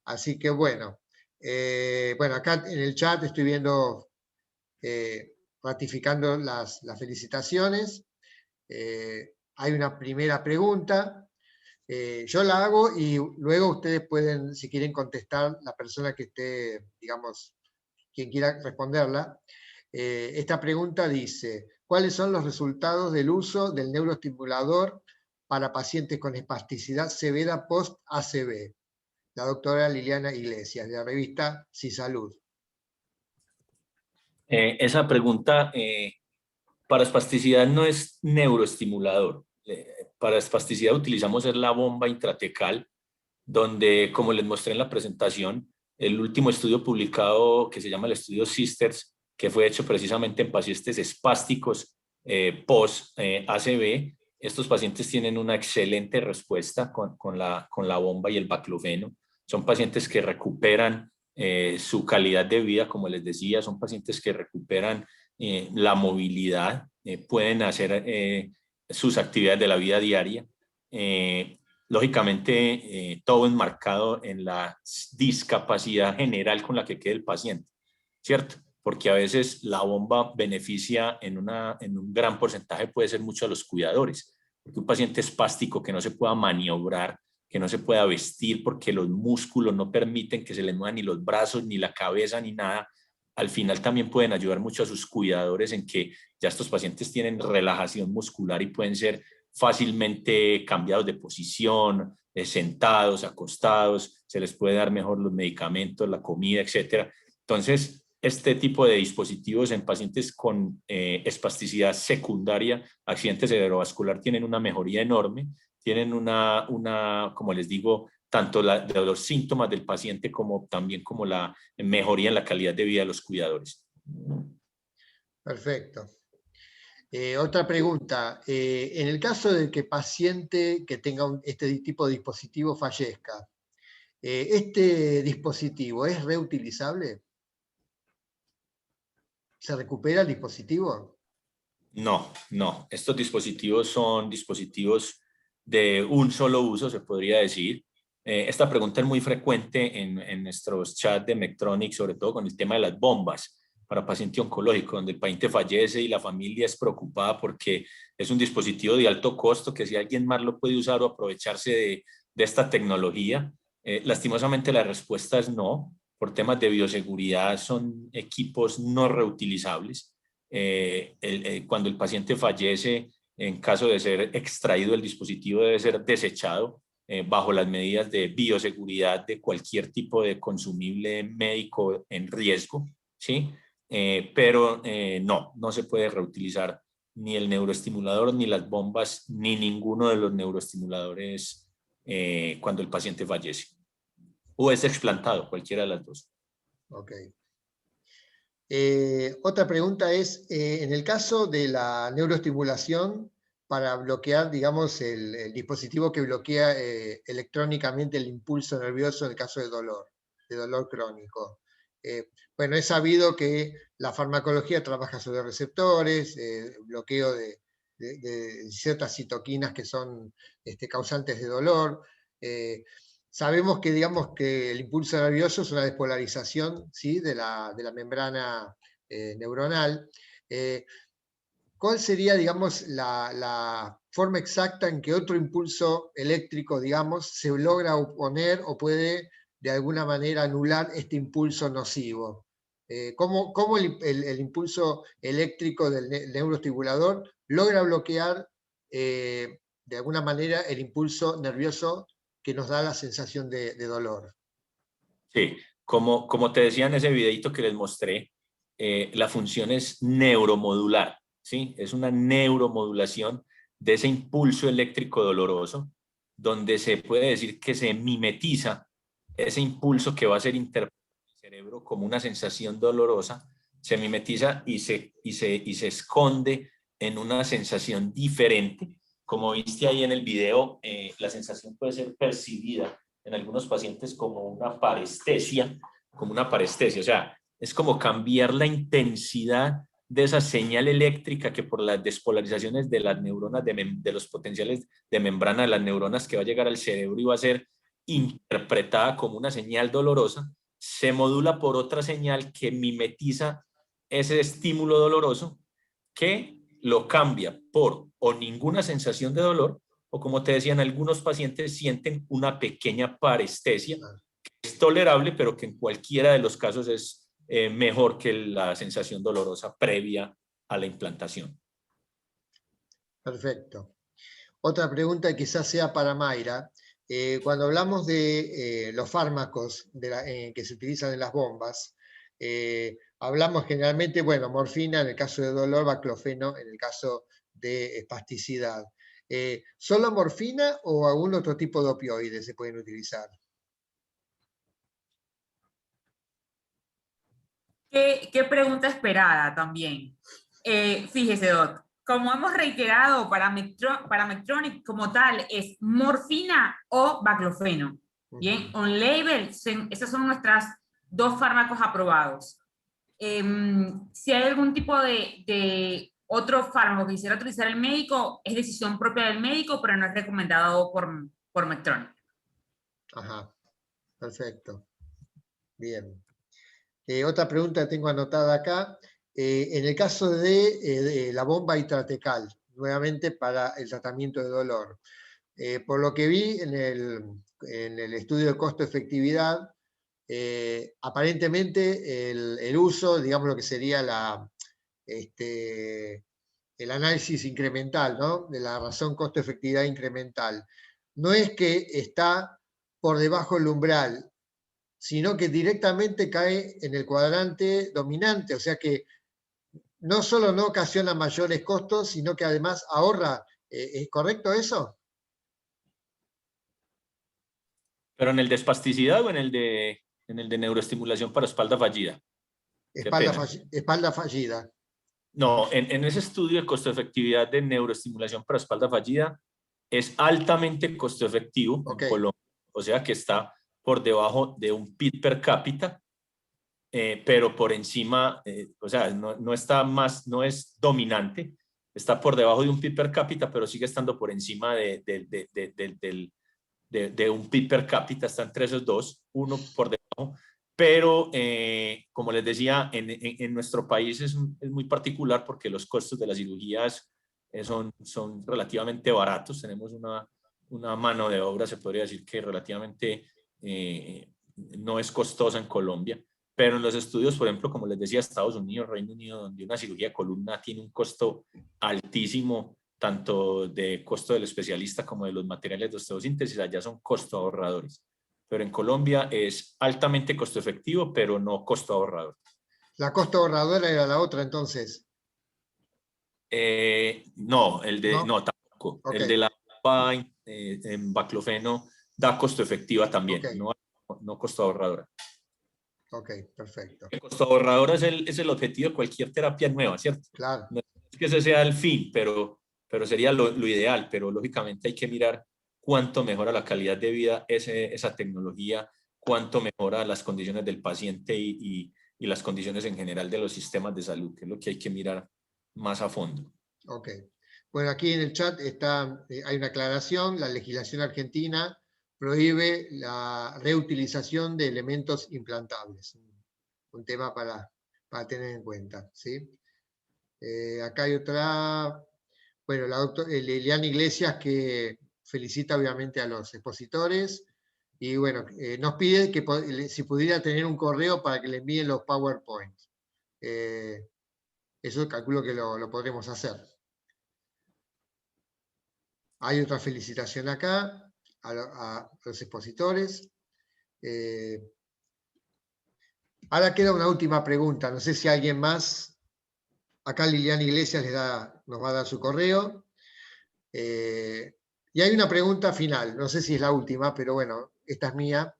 Así que bueno, acá en el chat estoy viendo, ratificando las felicitaciones. Hay una primera pregunta, yo la hago y luego ustedes pueden, si quieren contestar, la persona que esté, digamos, quien quiera responderla. Esta pregunta dice: ¿cuáles son los resultados del uso del neuroestimulador para pacientes con espasticidad severa post-ACV? La doctora Liliana Iglesias, de la revista CISalud. Esa pregunta, para espasticidad no es neuroestimulador. Para espasticidad utilizamos la bomba intratecal, donde, como les mostré en la presentación, el último estudio publicado, que se llama el estudio Sisters, que fue hecho precisamente en pacientes espásticos post-ACV, estos pacientes tienen una excelente respuesta con la bomba y el baclofeno. Son pacientes que recuperan su calidad de vida, como les decía, son pacientes que recuperan la movilidad, pueden hacer sus actividades de la vida diaria. Lógicamente, todo enmarcado en la discapacidad general con la que quede el paciente, ¿cierto? Porque a veces la bomba beneficia en un gran porcentaje, puede ser mucho a los cuidadores, porque un paciente espástico que no se pueda maniobrar, que no se pueda vestir porque los músculos no permiten que se le muevan ni los brazos, ni la cabeza, ni nada, al final también pueden ayudar mucho a sus cuidadores en que ya estos pacientes tienen relajación muscular y pueden ser fácilmente cambiados de posición, sentados, acostados, se les puede dar mejor los medicamentos, la comida, etc. Entonces, este tipo de dispositivos en pacientes con espasticidad secundaria, accidente cerebrovascular, tienen una mejoría enorme, tienen como les digo, tanto de los síntomas del paciente como también como la mejoría en la calidad de vida de los cuidadores. Perfecto. Otra pregunta. En el caso de que paciente que tenga este tipo de dispositivo fallezca, ¿este dispositivo es reutilizable? ¿Se recupera el dispositivo? No. Estos dispositivos son dispositivos de un solo uso, se podría decir. Esta pregunta es muy frecuente en nuestros chats de Medtronic, sobre todo con el tema de las bombas para paciente oncológico, donde el paciente fallece y la familia es preocupada porque es un dispositivo de alto costo, que si alguien más lo puede usar o aprovecharse de esta tecnología. Lastimosamente la respuesta es no. Por temas de bioseguridad son equipos no reutilizables. Cuando el paciente fallece, en caso de ser extraído el dispositivo, debe ser desechado bajo las medidas de bioseguridad de cualquier tipo de consumible médico en riesgo, ¿sí? Pero no se puede reutilizar ni el neuroestimulador, ni las bombas, ni ninguno de los neuroestimuladores cuando el paciente fallece o es explantado, cualquiera de las dos. Ok. Otra pregunta es, en el caso de la neuroestimulación, para bloquear, digamos, el dispositivo que bloquea electrónicamente el impulso nervioso en el caso de dolor crónico. Bueno, es sabido que la farmacología trabaja sobre receptores, bloqueo de ciertas citoquinas que son causantes de dolor. Sabemos que, digamos, que el impulso nervioso es una despolarización, ¿sí?, de la membrana neuronal. ¿Cuál sería, digamos, la forma exacta en que otro impulso eléctrico, digamos, se logra oponer o puede de alguna manera anular este impulso nocivo? ¿Cómo el impulso eléctrico del neuroestimulador logra bloquear de alguna manera el impulso nervioso que nos da la sensación de dolor? Sí, como te decía en ese videito que les mostré, la función es neuromodular, ¿sí? Es una neuromodulación de ese impulso eléctrico doloroso, donde se puede decir que se mimetiza ese impulso que va a ser interpretado en el cerebro como una sensación dolorosa, se mimetiza y se esconde en una sensación diferente. Como viste ahí en el video, la sensación puede ser percibida en algunos pacientes como una parestesia, o sea, es como cambiar la intensidad de esa señal eléctrica que por las despolarizaciones de las neuronas, de los potenciales de membrana de las neuronas que va a llegar al cerebro y va a ser interpretada como una señal dolorosa, se modula por otra señal que mimetiza ese estímulo doloroso, que lo cambia por o ninguna sensación de dolor, o como te decían, algunos pacientes sienten una pequeña parestesia, que es tolerable, pero que en cualquiera de los casos es mejor que la sensación dolorosa previa a la implantación. Perfecto. Otra pregunta quizás sea para Mayra. Cuando hablamos de los fármacos que se utilizan en las bombas, hablamos generalmente, bueno, morfina en el caso de dolor, baclofeno en el caso de espasticidad. ¿Solo morfina o algún otro tipo de opioides se pueden utilizar? ¿Qué pregunta esperada también? Fíjese, Doc, como hemos reiterado, para Medtronic como tal es morfina o baclofeno. Bien, on label, esos son nuestras dos fármacos aprobados. Si hay algún tipo de otro fármaco que quisiera utilizar el médico, es decisión propia del médico, pero no es recomendado por Medtronic. Ajá, perfecto. Bien. Otra pregunta que tengo anotada acá. En el caso de la bomba intratecal, nuevamente para el tratamiento de dolor. Por lo que vi en el estudio de costo-efectividad, aparentemente el uso, digamos lo que sería el análisis incremental, ¿no?, de la razón costo-efectividad incremental, no es que está por debajo del umbral, sino que directamente cae en el cuadrante dominante, o sea que no solo no ocasiona mayores costos, sino que además ahorra. ¿Es correcto eso? ¿Pero en el de espasticidad o en el de neuroestimulación para espalda fallida? Espalda fallida. No, en ese estudio de costo-efectividad de neuroestimulación para espalda fallida es altamente costo-efectivo en Colombia, o sea que está por debajo de un PIB per cápita, pero por encima, o sea, no está más, no es dominante, está por debajo de un PIB per cápita, pero sigue estando por encima de un PIB per cápita, está entre esos dos, uno por debajo. Pero, como les decía, en nuestro país es muy particular porque los costos de las cirugías son relativamente baratos. Tenemos una mano de obra, se podría decir que relativamente no es costosa en Colombia. Pero en los estudios, por ejemplo, como les decía, Estados Unidos, Reino Unido, donde una cirugía de columna tiene un costo altísimo, tanto de costo del especialista como de los materiales de osteosíntesis, allá son costo ahorradores. Pero en Colombia es altamente costo efectivo, pero no costo ahorrador. ¿La costo ahorradora era la otra entonces? No, no, tampoco. Okay. El de la en baclofeno da costo efectiva también, okay. no costo ahorradora. Ok, perfecto. El costo ahorrador es el objetivo de cualquier terapia nueva, ¿cierto? Claro. No es que ese sea el fin, pero sería lo ideal, pero lógicamente hay que mirar cuánto mejora la calidad de vida esa tecnología, cuánto mejora las condiciones del paciente y las condiciones en general de los sistemas de salud, que es lo que hay que mirar más a fondo. Ok. Bueno, aquí en el chat hay una aclaración. La legislación argentina prohíbe la reutilización de elementos implantables. Un tema para tener en cuenta, ¿sí? Acá hay otra, bueno, la doctora Liliana Iglesias, que felicita obviamente a los expositores, y bueno, nos pide que si pudiera tener un correo para que le envíen los PowerPoint. Eso calculo que lo podremos hacer. Hay otra felicitación acá a los expositores. Ahora queda una última pregunta, no sé si alguien más. Acá Liliana Iglesias nos va a dar su correo. Y hay una pregunta final, no sé si es la última, pero bueno, esta es mía.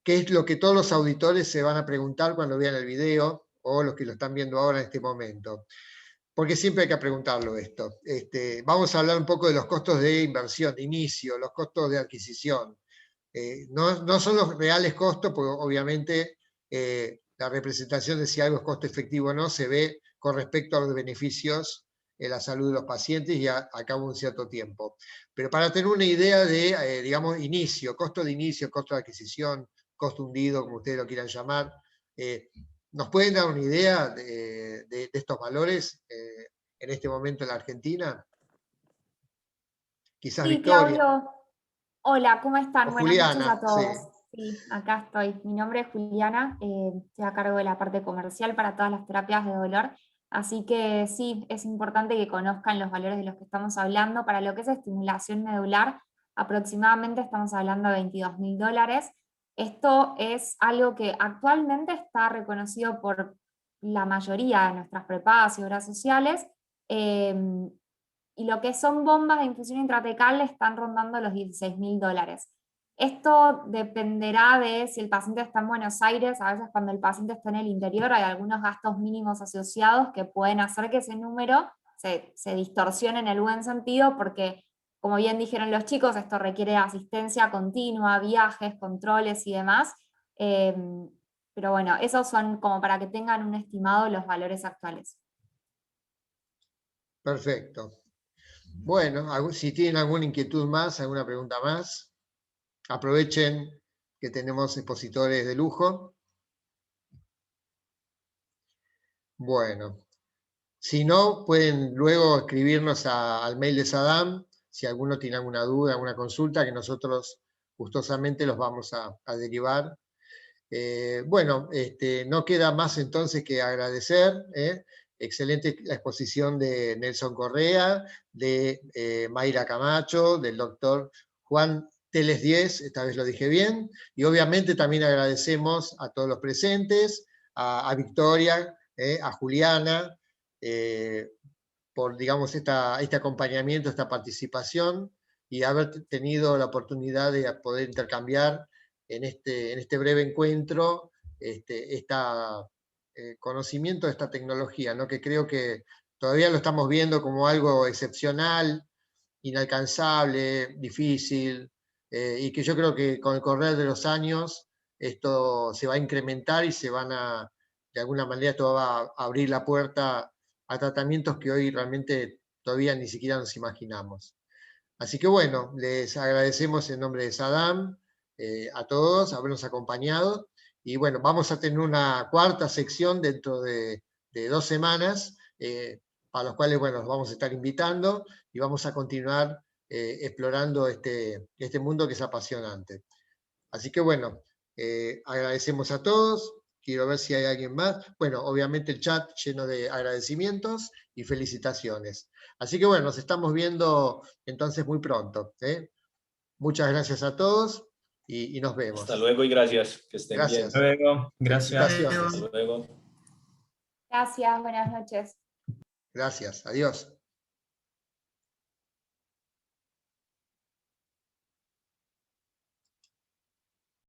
¿Qué es lo que todos los auditores se van a preguntar cuando vean el video, o los que lo están viendo ahora en este momento? Porque siempre hay que preguntarlo esto. Vamos a hablar un poco de los costos de inversión, de inicio, los costos de adquisición. No son los reales costos, porque obviamente la representación de si algo es costo efectivo o no se ve con respecto a los beneficios en la salud de los pacientes y a cabo de un cierto tiempo. Pero para tener una idea de, digamos, inicio, costo de adquisición, costo hundido, como ustedes lo quieran llamar, ¿nos pueden dar una idea de estos valores en este momento en la Argentina? Quizás Sí, Victoria. Claudio. Hola, ¿cómo están? O Buenas noches Juliana, a todos. sí. Sí, acá estoy. Mi nombre es Juliana, estoy a cargo de la parte comercial para todas las terapias de dolor. Así que sí, es importante que conozcan los valores de los que estamos hablando. Para lo que es estimulación medular, aproximadamente estamos hablando de $22.000. Esto es algo que actualmente está reconocido por la mayoría de nuestras prepagas y obras sociales. Y lo que son bombas de infusión intratecal están rondando los $16.000. Esto dependerá de si el paciente está en Buenos Aires. A veces cuando el paciente está en el interior hay algunos gastos mínimos asociados que pueden hacer que ese número se distorsione en el buen sentido, porque, como bien dijeron los chicos, esto requiere asistencia continua, viajes, controles y demás. Pero bueno, esos son como para que tengan un estimado los valores actuales. Perfecto. Bueno, si tienen alguna inquietud más, alguna pregunta más, aprovechen que tenemos expositores de lujo. Bueno, si no, pueden luego escribirnos al mail de Sadam, si alguno tiene alguna duda, alguna consulta, que nosotros gustosamente los vamos a derivar. Bueno, no queda más entonces que agradecer. Excelente la exposición de Nelson Correa, de Mayra Camacho, del doctor Juan Teles 10, esta vez lo dije bien, y obviamente también agradecemos a todos los presentes, a Victoria, a Juliana, por, digamos, este acompañamiento, esta participación, y haber tenido la oportunidad de poder intercambiar en este breve encuentro conocimiento de esta tecnología, ¿no? Que creo que todavía lo estamos viendo como algo excepcional, inalcanzable, difícil, y que yo creo que con el correr de los años esto se va a incrementar y de alguna manera esto va a abrir la puerta a tratamientos que hoy realmente todavía ni siquiera nos imaginamos. Así que bueno, les agradecemos en nombre de Sadam a todos habernos acompañado, y bueno, vamos a tener una cuarta sección dentro de 2 semanas, para los cuales, bueno, los vamos a estar invitando y vamos a continuar explorando este mundo que es apasionante. Así que bueno, agradecemos a todos. Quiero ver si hay alguien más. Bueno, obviamente el chat lleno de agradecimientos y felicitaciones. Así que bueno, nos estamos viendo entonces muy pronto. Muchas gracias a todos y nos vemos. Hasta luego y gracias. Que estén bien. Hasta luego. Gracias. Felicitaciones. Hasta luego. Gracias, buenas noches. Gracias, adiós.